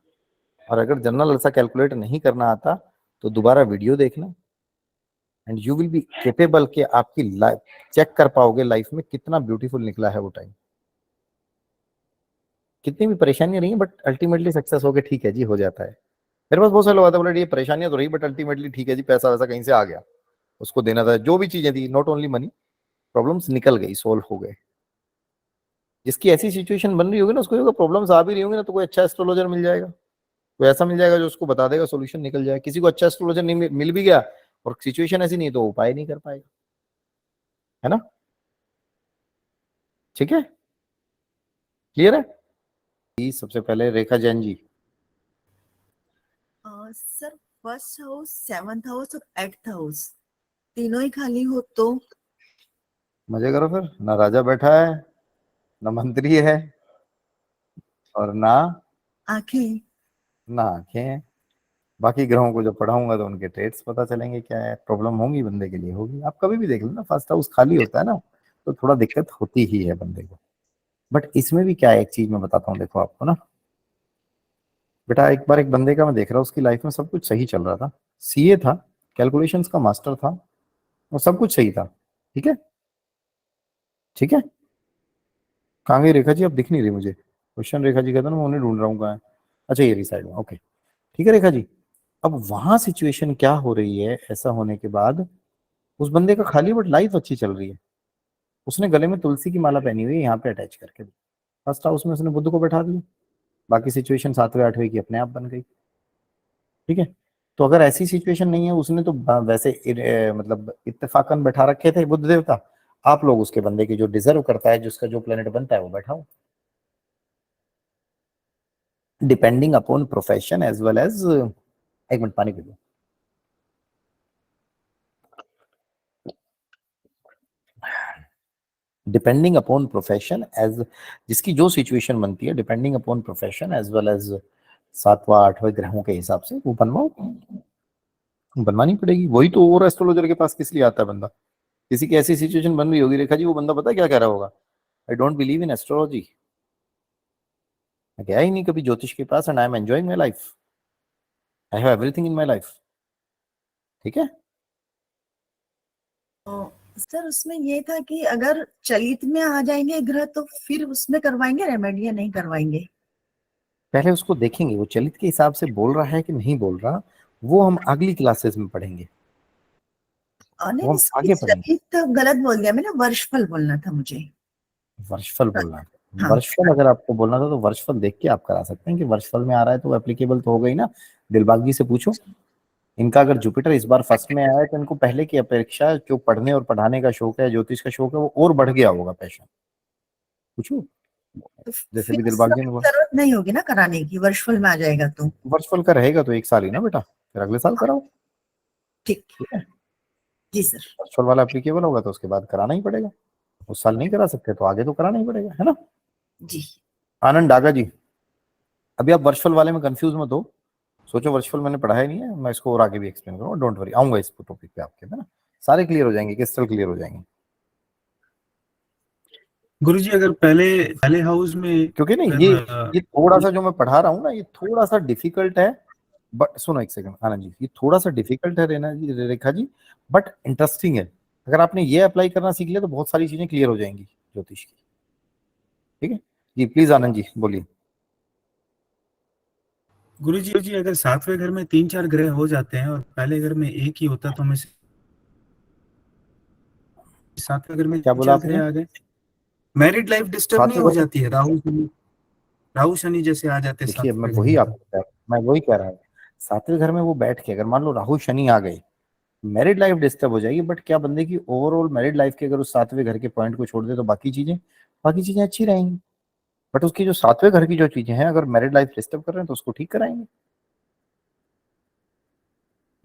और अगर जर्नल अरसा कैलकुलेट नहीं करना आता तो दोबारा वीडियो देखना, and you will be capable कि आपकी लाइफ चेक कर पाओगे लाइफ में कितना ब्यूटीफुल निकला है वो टाइम। कितनी भी परेशानियां रही हैं, बट अल्टीमेटली सक्सेस हो गए, ठीक है जी, हो जाता है। मेरे पास बहुत सारे लोग आते हैं, बोले ये परेशानियां तो रही, बट अल्टीमेटली ठीक है जी, पैसा वैसा कहीं से आ गया, उसको देना था, जो भी चीजें थी, नॉट ओनली मनी, प्रॉब्लम्स निकल गई, सोल्व हो गए। जिसकी ऐसी सिचुएशन बन रही होगी ना, उसको प्रॉब्लम्स आ भी रही होंगी ना, तो कोई अच्छा एस्ट्रोलॉजर मिल जाएगा, कोई ऐसा मिल जाएगा जो उसको बता देगा, सोल्यूशन निकल जाएगा। किसी को अच्छा एस्ट्रोलॉजर नहीं मिल भी गया और सिचुएशन ऐसी नहीं, तो उपाय नहीं कर पाएगा, है ना? ठीक है, क्लियर है? सबसे पहले Rekha Jain ji. Sir first house, 7th house और 8th हाउस तीनों ही खाली हो तो? मजे करो फिर, ना राजा बैठा है, ना मंत्री है, और ना आंखें। आंखें हैं। बाकी ग्रहों को जब पढ़ाऊंगा तो उनके ट्रेड्स पता चलेंगे, क्या है प्रॉब्लम होगी बंदे के लिए, होगी। आप कभी भी देख लो ना, फर्स्ट हाउस खाली होता है ना, तो थोड़ा दिक्कत होती ही है बंदे को। बट इसमें भी क्या है, एक चीज मैं बताता हूँ, देखो आपको ना बेटा, एक बार एक बंदे का मैं देख रहा हूँ, उसकी लाइफ में सब कुछ सही चल रहा था, सीए था, कैलकुलेशंस का मास्टर था, और सब कुछ सही था, ठीक है, ठीक है। कहाँ गई रेखा जी? अब दिख नहीं रही मुझे क्वेश्चन। रेखा जी कहता ना, मैं उन्हें ढूंढ रहा हूँ, कहाँ है? अच्छा ये रही साइड में, ओके, ठीक है रेखा जी। अब वहां सिचुएशन क्या हो रही है, ऐसा होने के बाद उस बंदे का खाली, बट लाइफ अच्छी चल रही है। उसने गले में तुलसी की माला पहनी हुई है, यहाँ पे अटैच करके, फर्स्ट हाउस में उसने बुद्ध को बैठा दिया, बाकी सिचुएशन 7वें 8वें की अपने आप बन गई, ठीक है। तो अगर ऐसी सिचुएशन नहीं है, उसने तो वैसे मतलब इत्तेफाकन बैठा रखे थे बुद्ध देवता, आप लोग उसके बंदे की जो डिजर्व करता है, जिसका जो प्लेनेट बनता है वो बैठाओ, depending upon profession as well as. एक मिनट पानी पी लो। डिपेंडिंग अपॉन प्रोफेशन एज, जिसकी जो सिचुएशन बनती है, depending upon profession as well as 7वां 8वें ग्रहों के हिसाब से वो बनवाओ, बनवानी पड़ेगी। वही तो, और एस्ट्रोलॉजर के पास किस लिए आता है बंदा? किसी की ऐसी सिचुएशन बन रही होगी रेखा जी, वो बंदा पता क्या कह रहा होगा, I don't believe in astrology, मैं गया ही नहीं कभी ज्योतिष के पास, and I am enjoying my life, I have everything in my life, ठीक है। तो सर उसमें ये था कि अगर चलित में आ जाएंगे ग्रह तो फिर उसमें करवाएंगे रेमेडी या नहीं करवाएंगे? पहले उसको देखेंगे वो चलित के हिसाब से बोल रहा है कि नहीं बोल रहा, वो हम अगली क्लासेस में पढ़ेंगे, नहीं वो हम नहीं, आगे पढ़ेंगे। चलित तो गलत बोल दिया मैंने, वर्षफल बोलना था मुझे। वर्षफल बोलना है। हाँ। वर्षफल अगर आपको बोलना था तो वर्षफल देख के आप करा सकते हैं कि वर्षफल में आ रहा है तो एप्लीकेबल तो हो गई ना। दिलबाग जी से पूछो, इनका अगर जुपिटर इस बार फर्स्ट में आया है तो इनको पहले की अपेक्षा जो पढ़ने और पढ़ाने का शौक है, ज्योतिष का शौक है, वो और बढ़ गया होगा पैशन। पूछो, तो जैसे फिर भी दिलबाग जी ने बोला जरूरत नहीं होगी ना कराने की, वर्षफल में आ जाएगा तो। वर्षफल का रहेगा तो 1 साल ही ना बेटा, फिर अगले साल कराओ। ठीक। ठीक है, जी सर। वर्षफल वाला एप्लीकेबल होगा तो उसके बाद कराना ही पड़ेगा। उस साल नहीं करा सकते तो आगे तो कराना ही पड़ेगा, है ना। जी। आनंद डागा जी, अभी आप वर्षफल वाले में कंफ्यूज मत हो, सोचो वर्षफल मैंने पढ़ाया नहीं है, मैं इसको और आगे भी एक्सप्लेन करूंगा, डोंट वरी, आऊंगा इस टॉपिक पे आपके, है ना। सारे क्लियर हो जाएंगे, क्रिस्टल क्लियर हो जाएंगे। गुरुजी अगर पहले पहले हाउस में क्योंकि ना ये थोड़ा सा जो मैं पढ़ा रहा हूँ ना, ये थोड़ा सा डिफिकल्ट है, बट सुनो एक सेकंड आनंद जी, ये थोड़ा सा डिफिकल्ट है रेखा जी, बट इंटरेस्टिंग है। अगर आपने ये अप्लाई करना सीख लिया तो बहुत सारी चीजें क्लियर हो जाएंगी ज्योतिष की। ठीक है जी, प्लीज आनंद जी बोलिए। गुरुजी अगर 7वें घर में 3-4 ग्रह हो जाते हैं और पहले घर में एक ही होता तो हमें 7वें घर में क्या बोला 3-4 आपने? ग्रह आ गए, मैरिड लाइफ डिस्टर्ब नहीं 7वें हो घर में, जाती है? राहु शनि जैसे आ जाते देखिए मैं 7वें घर वही में। आपको मैं वही कह रहा हूँ, 7वें घर में वो बैठ के अगर मान लो राहु शनि आ गए, मैरिड लाइफ डिस्टर्ब हो जाएगी, बट क्या बंदे की ओवरऑल मैरिड लाइफ के अगर उस 7वें घर के पॉइंट को छोड़ दे तो बाकी चीजें अच्छी रहेंगी। बट उसकी जो 7वें घर की जो चीजें हैं, अगर मैरिड लाइफ डिस्टर्ब कर रहे हैं तो उसको ठीक कराएंगे।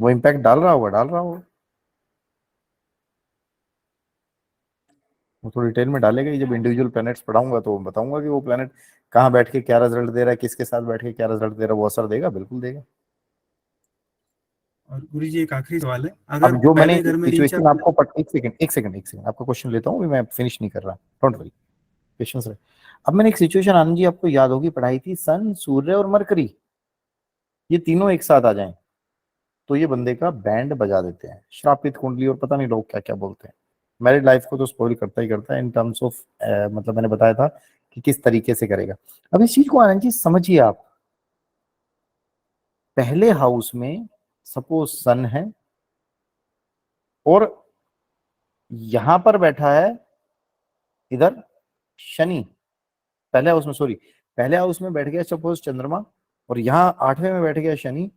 वो इम्पैक्ट डाल रहा होगा। वो तो डिटेल में डालेगा ही, जब इंडिविजुअल प्लैनेट्स पढ़ाऊंगा तो बताऊंगा कि वो प्लैनेट कहाँ बैठ के क्या रिजल्ट दे रहा है, किसके साथ बैठ के क्या रिजल्ट दे रहा है, वो असर देगा, बिल्कुल देगा। और गुरुजी एक आखिरी सवाल है, अगर अब जो मैंने पहले घर में सिचुएशन 3-4 आपको एक सेकंड आपका क्वेश्चन लेता हूँ, मैं फिनिश नहीं कर रहा, डोंट वरी, पेशेंस रहे। अब मैंने एक सिचुएशन आनंद जी आपको याद होगी पढ़ाई थी, सन सूर्य और मरकरी ये तीनों एक साथ आ जाएं तो ये बंदे का बैंड बजा देते हैं, श्रापित कुंडली और पता नहीं लोग क्या क्या बोलते हैं। मैरिड लाइफ को तो स्पॉइल करता ही करता है इन टर्म्स ऑफ, मतलब मैंने बताया था कि किस तरीके से करेगा। अब इस चीज को आनंद जी समझिए आप, पहले हाउस में सपोज सन है और यहां पर बैठा है इधर शनि, पहले हाउस में बैठ गया सपोज चंद्रमा, और यहाँ 8वें में बैठ गया शनि,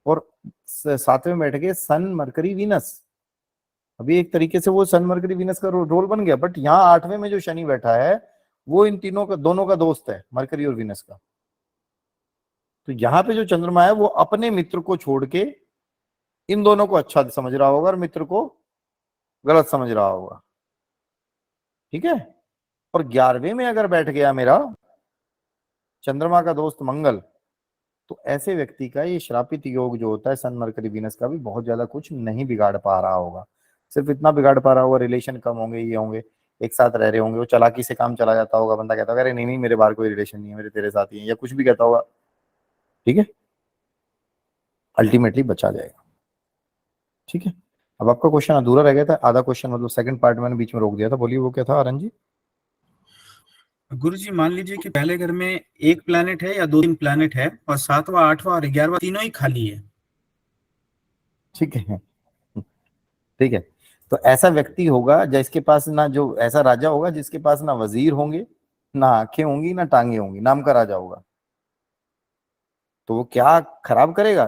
और 7वें में बैठ गए सन मरकरी वीनस। अभी एक तरीके से वो सन मरकरी वीनस का रोल बन गया, बट यहाँ 8वें में जो शनि बैठा है वो इन दोनों का दोस्त है, मरकरी और वीनस का। तो यहाँ पे जो चंद्रमा है वो अपने मित्र को छोड़ के इन दोनों को अच्छा समझ रहा होगा और मित्र को गलत समझ रहा होगा। ठीक है, और 11वें में अगर बैठ गया मेरा चंद्रमा का दोस्त मंगल, तो ऐसे व्यक्ति का ये श्रापित योग जो होता है सन मरकरी वीनस का भी बहुत ज्यादा कुछ नहीं बिगाड़ पा रहा होगा। सिर्फ इतना बिगाड़ पा रहा होगा, रिलेशन कम होंगे, ये होंगे, एक साथ रह रहे होंगे, वो चालाकी से काम चला जाता होगा, बंदा कहता होगा अरे नहीं मेरे बाहर कोई रिलेशन नहीं है, मेरे तेरे साथ ही है, या कुछ भी कहता होगा। ठीक है, अल्टीमेटली बचा जाएगा। ठीक है, अब आपका क्वेश्चन अधूरा रह गया था, आधा क्वेश्चन मतलब सेकंड पार्ट मैंने बीच में रोक दिया था, बोलिए वो क्या था आनंद जी? गुरुजी मान लीजिए कि पहले घर में एक प्लैनेट है या 2-3 प्लैनेट है और 7वां 8वां और 11वां तीनों ही खाली है। ठीक है, ठीक है, तो ऐसा व्यक्ति होगा जिसके पास ना, जो ऐसा राजा होगा जिसके पास ना वजीर होंगे, ना आंखें होंगी, ना टांगे होंगी, नाम का राजा होगा। तो वो क्या खराब करेगा,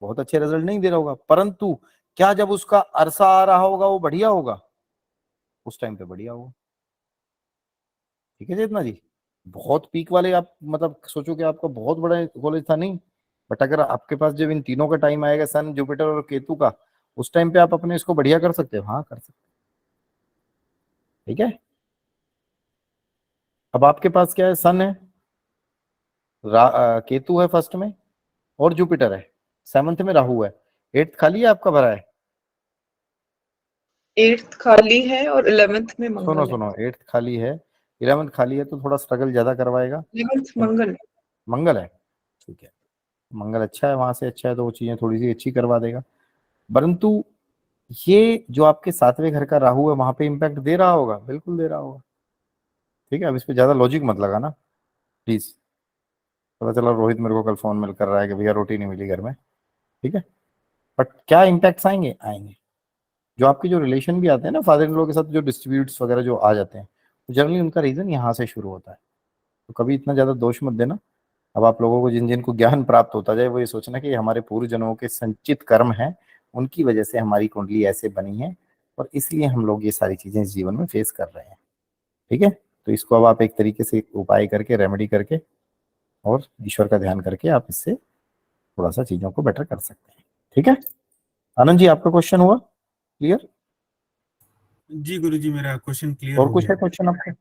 बहुत अच्छे रिजल्ट नहीं दे रहा होगा, परंतु क्या जब उसका अरसा आ रहा होगा वो बढ़िया होगा, उस टाइम पे बढ़िया होगा। ठीक है चेतना जी, बहुत पीक वाले आप मतलब सोचो कि आपका बहुत बड़ा कॉलेज था नहीं, बट अगर आपके पास जब इन तीनों का टाइम आएगा सन जुपिटर और केतु का, उस टाइम पे आप अपने इसको बढ़िया कर सकते हो। हाँ कर सकते। ठीक है, अब आपके पास क्या है, सन है, केतु है फर्स्ट में और जुपिटर है, 7th में राहु है, 8th खाली है आपका भरा है? 8th खाली है और 11th में मंगल है। सुनो 8th खाली है, 11th खाली है, तो थोड़ा स्ट्रगल ज्यादा करवाएगा। 11th मंगल है। मंगल है, ठीक है, मंगल अच्छा है, वहां से अच्छा है, तो वो चीजें थोड़ी सी अच्छी करवा देगा। परंतु ये जो आपके 7वें घर का राहु है वहां पे इम्पैक्ट दे रहा होगा, बिल्कुल दे रहा होगा। ठीक है, अब इस पे ज्यादा लॉजिक मत लगाना प्लीज। पता चला रोहित मेरे को कल फोन मिल कर रहा है कि भैया रोटी नहीं मिली घर में। ठीक है, बट क्या इम्पैक्ट्स आएंगे? आएंगे। जो आपके जो रिलेशन भी आते हैं ना फादर इन लॉ के साथ, जो डिस्ट्रीब्यूट्स वगैरह जो आ जाते हैं, जनरली उनका रीजन यहाँ से शुरू होता है। तो कभी इतना ज्यादा दोष मत देना। अब आप लोगों को जिन जिन को ज्ञान प्राप्त होता जाए वो ये सोचना कि हमारे पूर्व जन्मों के संचित कर्म हैं, उनकी वजह से हमारी कुंडली ऐसे बनी है और इसलिए हम लोग ये सारी चीजें इस जीवन में फेस कर रहे हैं। ठीक है, तो इसको अब आप एक तरीके से उपाय करके, रेमेडी करके और ईश्वर का ध्यान करके आप इससे थोड़ा सा चीजों को बेटर कर सकते हैं। ठीक है आनंद जी, आपका क्वेश्चन हुआ क्लियर? जी गुरुजी, मेरा क्वेश्चन क्लियर और हो कुछ गया। है क्वेश्चन आपका?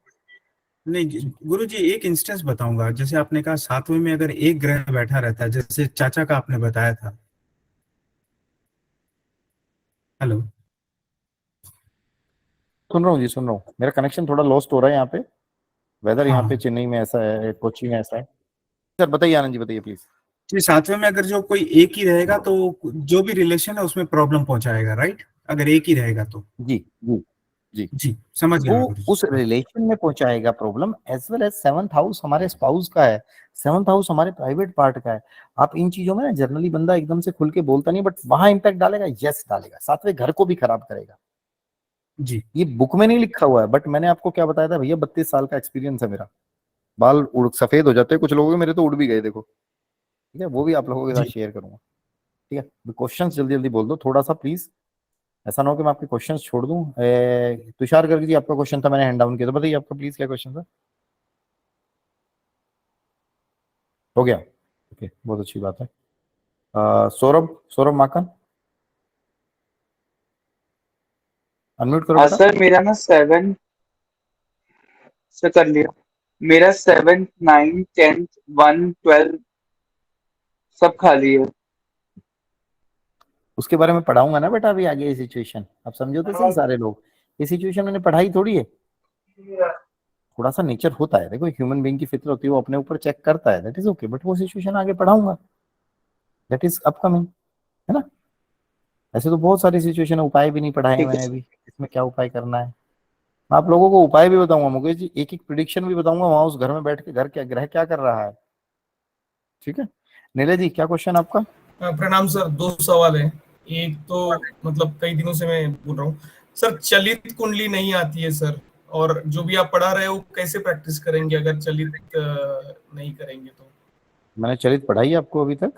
नहीं गुरुजी, एक इंस्टेंस बताऊंगा। जैसे आपने कहा 7वें में अगर एक ग्रह बैठा रहता है, जैसे चाचा का आपने बताया था। हेलो, सुन रहा हूँ जी, सुन रहा हूँ। मेरा कनेक्शन थोड़ा लॉस्ट हो रहा है यहाँ पे। वेदर यहाँ पे हाँ चेन्नई में ऐसा है, कोची में ऐसा है। सर बताइए आनंद जी, बताइए प्लीज। जी, 7वें में अगर जो कोई एक ही रहेगा तो जो भी रिलेशन है उसमें प्रॉब्लम पहुंचाएगा, राइट? अगर एक ही रहेगा तो। जी जी जी, जी समझ गया मैं वो गुरुजी। उस रिलेशन में पहुंचाएगा problem, as well as 7th house हमारे स्पाउस का है, 7th हाउस हमारे प्राइवेट पार्ट का है। आप इन चीजों में ना जनरली बंदा एकदम से खुल के बोलता नहीं, बट वहां इंपैक्ट डालेगा, यस डालेगा। 7वें घर को भी खराब करेगा। जी ये बुक में नहीं लिखा हुआ है, बट मैंने आपको क्या बताया था भैया, 32 साल का एक्सपीरियंस है मेरा। बाल उड़ सफेद हो जाते हैं कुछ लोगों के, मेरे तो उड़ भी गए देखो। ठीक है, वो भी आप लोगों के साथ जी शेयर करूंगा। ठीक है, क्वेश्चन जल्दी जल्दी बोल दो थोड़ा सा प्लीज, ऐसा ना हो कि मैं आपके क्वेश्चन छोड़ दूं। तुषार गर्ग जी, आपका क्वेश्चन था, मैंने हैंड डाउन किया, तो बताइए आपका प्लीज क्या क्वेश्चन था? हो गया, ओके, बहुत अच्छी बात है। सौरभ, सौरभ माकन, अनम्यूट करो हाँ बेटा। सर, मेरा ना 7 से कर लिया। मेरा 7th 9th 10th 1 12 सब खाली है। उसके बारे में पढ़ाऊंगा ना बेटा अभी आगे। ये सिचुएशन आप समझो तो सही, सारे लोग ये सिचुएशन मैंने पढ़ाई थोड़ी है। थोड़ा सा नेचर होता है, देखो ह्यूमन बीइंग की फितर होती है, वो अपने ऊपर चेक करता है, दैट इज ओके, बट वो सिचुएशन आगे पढ़ाऊंगा, दैट इज अपकमिंग, है ना। ऐसे तो बहुत सारी सिचुएशन है, उपाय भी नहीं पढ़ाए हैं ठीक है मैंने सर। अभी, इसमें क्या उपाय करना है। मैं आप लोगों को उपाय भी बताऊंगा मुकेश जी, एक एक प्रिडिक्शन भी बताऊंगा, वहां उस घर में बैठ के घर क्या ग्रह क्या कर रहा है। ठीक है, नीले जी क्या क्वेश्चन आपका? प्रणाम सर, 2 सवाल है। एक तो मतलब कई दिनों से मैं बोल रहा हूँ सर, चलित कुंडली नहीं आती है सर, और जो भी आप पढ़ा रहे हो कैसे प्रैक्टिस करेंगे अगर चलित नहीं करेंगे तो? मैंने चलित पढ़ाई है आपको अभी तक?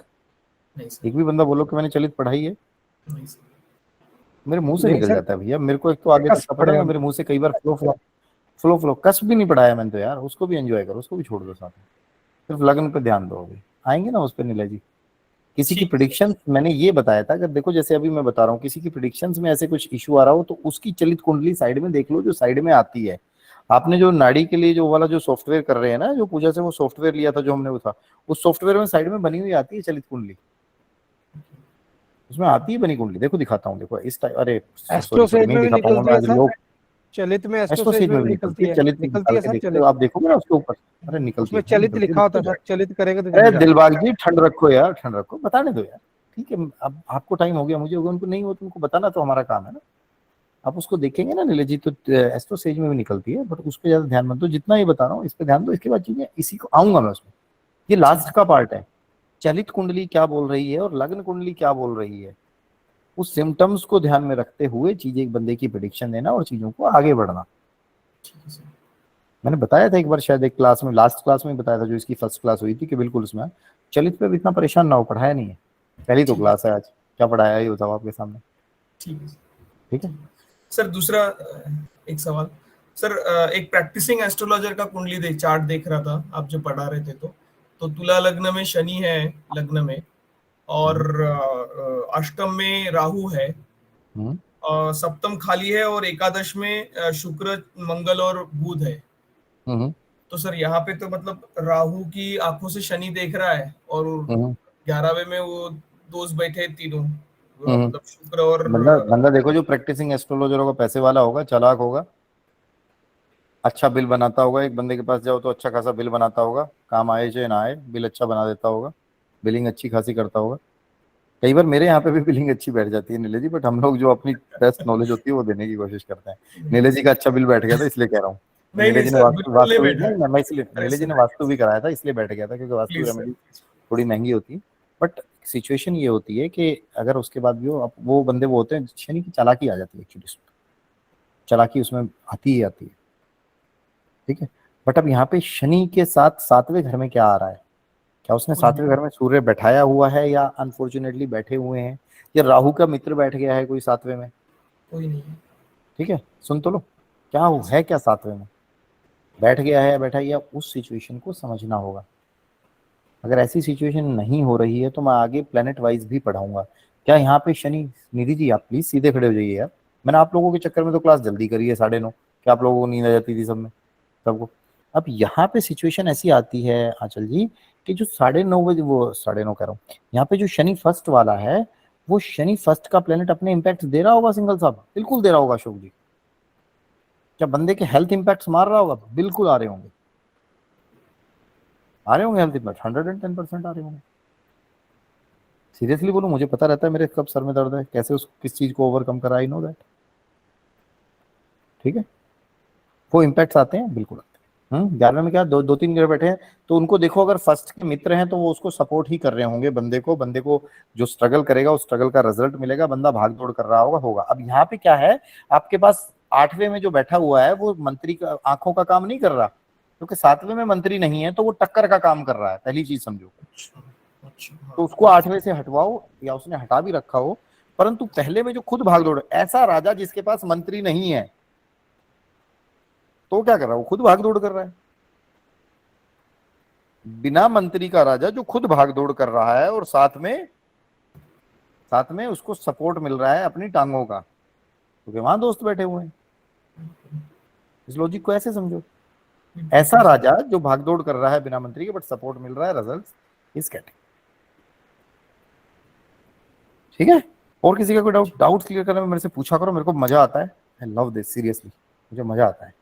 नहीं सर, एक भी बंदा बोलो कि मैंने चलित पढ़ाई है? नहीं सर। मेरे मुंह से नहीं निकल सर, जाता है भैया, मेरे को एक तो आगे तक कस का पता पड़ेगा। है, मेरे मुंह से कई बार फ्लो फ्लो फ्लो फ्लो कस भी नहीं पढ़ाया मैंने तो यार, उसको भी एंजॉय करो, उसको भी छोड़ दो साथ में, सिर्फ लगन पे ध्यान दो। अभी आएंगे ना उस पर नीला जी। किसी की ठीक। प्रिडिक्शन मैंने ये बताया था, अगर देखो जैसे अभी मैं बता रहा हूँ, किसी की प्रिडिक्शंस में ऐसे कुछ इशू आ रहा हो तो उसकी चलित कुंडली साइड में देख लो, जो साइड में आती है। आपने जो नाड़ी के लिए जो वाला जो सॉफ्टवेयर कर रहे हैं ना, जो पूजा से वो सॉफ्टवेयर लिया था जो हमने, वो था उस सॉफ्टवेयर में साइड में बनी हुई आती है चलित कुंडली, उसमें आती है बनी कुंडली। देखो दिखाता हूँ, देखो इस टाइप, अरे सॉरी एस्ट्रो सॉरी सेज नहीं में भी दिखा पाऊंगा निकलती मैं है आज, सर, लोग चलित में एस्ट्रो एस्ट्रो सेज सेज में में भी भी निकलती है, चलित निकलती है के सर देखते चलित। हो, आप देखोगे ना उसके ऊपर, अरे निकलती उसमें है, चलित निकलती है, लिखा होता है दिखती है। सर, चलित करेंगे तो अरे दिख जाएगा। दिलबाग जी ठंड रखो यार, ठंड रखो, बताने दो यार। ठीक है, अब आपको टाइम हो गया, मुझे होगा, उनको नहीं हो, तुमको बताना तो हमारा काम है ना। आप उसको देखेंगे ना नीले जी, तो एस्ट्रो सेज में भी निकलती है, बट उस पर ज्यादा ध्यान मत दो, जितना ये बता रहा हूँ इस पे ध्यान दो। इसके बाद चीजें इसी को आऊंगा मैं उसमें, ये लास्ट का पार्ट है। चलित कुंडली क्या बोल रही है और लग्न कुंडली क्या बोल रही है, उस सिम्टम्स को ध्यान में रखते हुए चीजें, एक बंदे की प्रिडिक्शन देना और चीजों को आगे बढ़ना। मैंने बताया था एक बार शायद एक क्लास में, लास्ट क्लास में बताया था जो इसकी फर्स्ट क्लास हुई थी, कि बिल्कुल उसमें चलित पे भी इतना परेशान ना हो, पढ़ाया नहीं है, पहली तो क्लास है आज, क्या पढ़ाया ये बताओ आपके सामने। ठीक है ठीक है सर। दूसरा एक सवाल सर, एक प्रैक्टिसिंग एस्ट्रोलॉजर का कुंडली चार्ट देख रहा था आप जो पढ़ा रहे थे, तो तुला लग्न में शनि है लग्न में, और अष्टम में राहु है, सप्तम खाली है, और एकादश में शुक्र मंगल और बुध है। तो सर यहाँ पे तो मतलब राहु की आंखों से शनि देख रहा है, और 11वें में वो दोस्त बैठे तीनों, मतलब शुक्र और बंदा देखो जो प्रैक्टिसिंग एस्ट्रोलॉजर होगा, पैसे वाला होगा, चालाक होगा, अच्छा बिल बनाता होगा। एक बंदे के पास जाओ तो अच्छा खासा बिल बनाता होगा, काम आए चाहे ना आए, बिल अच्छा बना देता होगा, बिलिंग अच्छी खासी करता होगा। कई बार मेरे यहाँ पे भी बिलिंग अच्छी बैठ जाती है नीले जी, बट हम लोग जो अपनी बेस्ट नॉलेज होती है वो देने की कोशिश करते हैं। नीले जी का अच्छा बिल बैठ गया था इसलिए कह रहा हूँ। नहीं नीले जी ने सर, वास्तु बिल्कुल नहीं वास्तु बैठा नहीं, मैं इसलिए अरे नीले जी सर, ने वास्तु भी कराया था इसलिए बैठ गया था, क्योंकि वास्तु प्लीज रेमेडी थोड़ी महंगी होती है। बट सिचुएशन ये होती है कि अगर उसके बाद भी वो बंदे वो होते हैं, शनि की चालाकी आ जाती है एक्चुअली, चालाकी उसमें आती ही आती है। ठीक है। बट अब यहाँ पे शनि के साथ सातवें घर में क्या आ रहा है? क्या उसने सातवें घर में सूर्य बैठाया हुआ है या अनफॉर्चुनेटली बैठे हुए हैं, या राहु का मित्र बैठ गया है कोई सातवें में? कोई नहीं है। ठीक है, सुन तो लो, क्या है क्या सातवें में बैठ गया है या बैठा, या उस सिचुएशन को समझना होगा। अगर ऐसी सिचुएशन नहीं हो रही है तो मैं आगे प्लेनेट वाइज भी पढ़ाऊंगा। क्या यहाँ पे शनि, निधि जी आप प्लीज सीधे खड़े हो जाइए यार, मैंने आप लोगों के चक्कर में तो क्लास जल्दी करी है 9:30, क्या आप लोगों को नींद आ जाती थी सब में सबको। अब यहाँ पे सिचुएशन ऐसी आती है आंचल जी कि जो 9:30 बजे, वो 9:30 कह रहा हूँ, यहाँ पे जो शनि फर्स्ट वाला है, वो शनि फर्स्ट का प्लेनेट अपने इम्पैक्ट दे रहा होगा सिंगल साहब, बिल्कुल दे रहा होगा अशोक जी। क्या बंदे के हेल्थ इम्पैक्ट्स मार रहा होगा? बिल्कुल आ रहे होंगे, आ रहे होंगे हेल्थ इम्पैक्ट, 110% आ रहे होंगे। सीरियसली बोलूं, मुझे पता रहता है मेरे कब सर में दर्द है, कैसे उस किस चीज को ओवरकम करा, आई नो दैट। ठीक है, वो इम्पैक्ट्स आते हैं, बिल्कुल आते हैं। 11वें में क्या दो तीन ग्रह बैठे हैं, तो उनको देखो, अगर फर्स्ट के मित्र हैं तो वो उसको सपोर्ट ही कर रहे होंगे, बंदे को जो स्ट्रगल करेगा उस स्ट्रगल का रिजल्ट मिलेगा, बंदा भाग दौड़ कर रहा होगा। अब यहाँ पे क्या है, आपके पास 8वें में जो बैठा हुआ है वो मंत्री का आंखों का काम नहीं कर रहा, क्योंकि 7वें में मंत्री नहीं है, तो वो टक्कर का काम कर रहा है, पहली चीज समझो। तो उसको 8वें से हटवाओ, या उसने हटा भी रखा हो, परंतु पहले में जो खुद भाग दौड़, ऐसा राजा जिसके पास मंत्री नहीं है तो क्या कर रहा है, वो खुद भाग दौड़ कर रहा है। बिना मंत्री का राजा जो खुद भाग दौड़ कर रहा है और साथ में उसको सपोर्ट मिल रहा है अपनी टांगों का, क्योंकि वहां दोस्त बैठे हुए हैं। इस लॉजिक को ऐसे समझो, ऐसा राजा जो भागदौड़ कर रहा है बिना मंत्री के, बट सपोर्ट मिल रहा है, रिजल्ट्स इज गेटिंग। ठीक है, और किसी का कोई डाउट्स क्लियर करने में मेरे से पूछा करो, मेरे को मजा आता है, आई लव दिस, सीरियसली मुझे मजा आता है।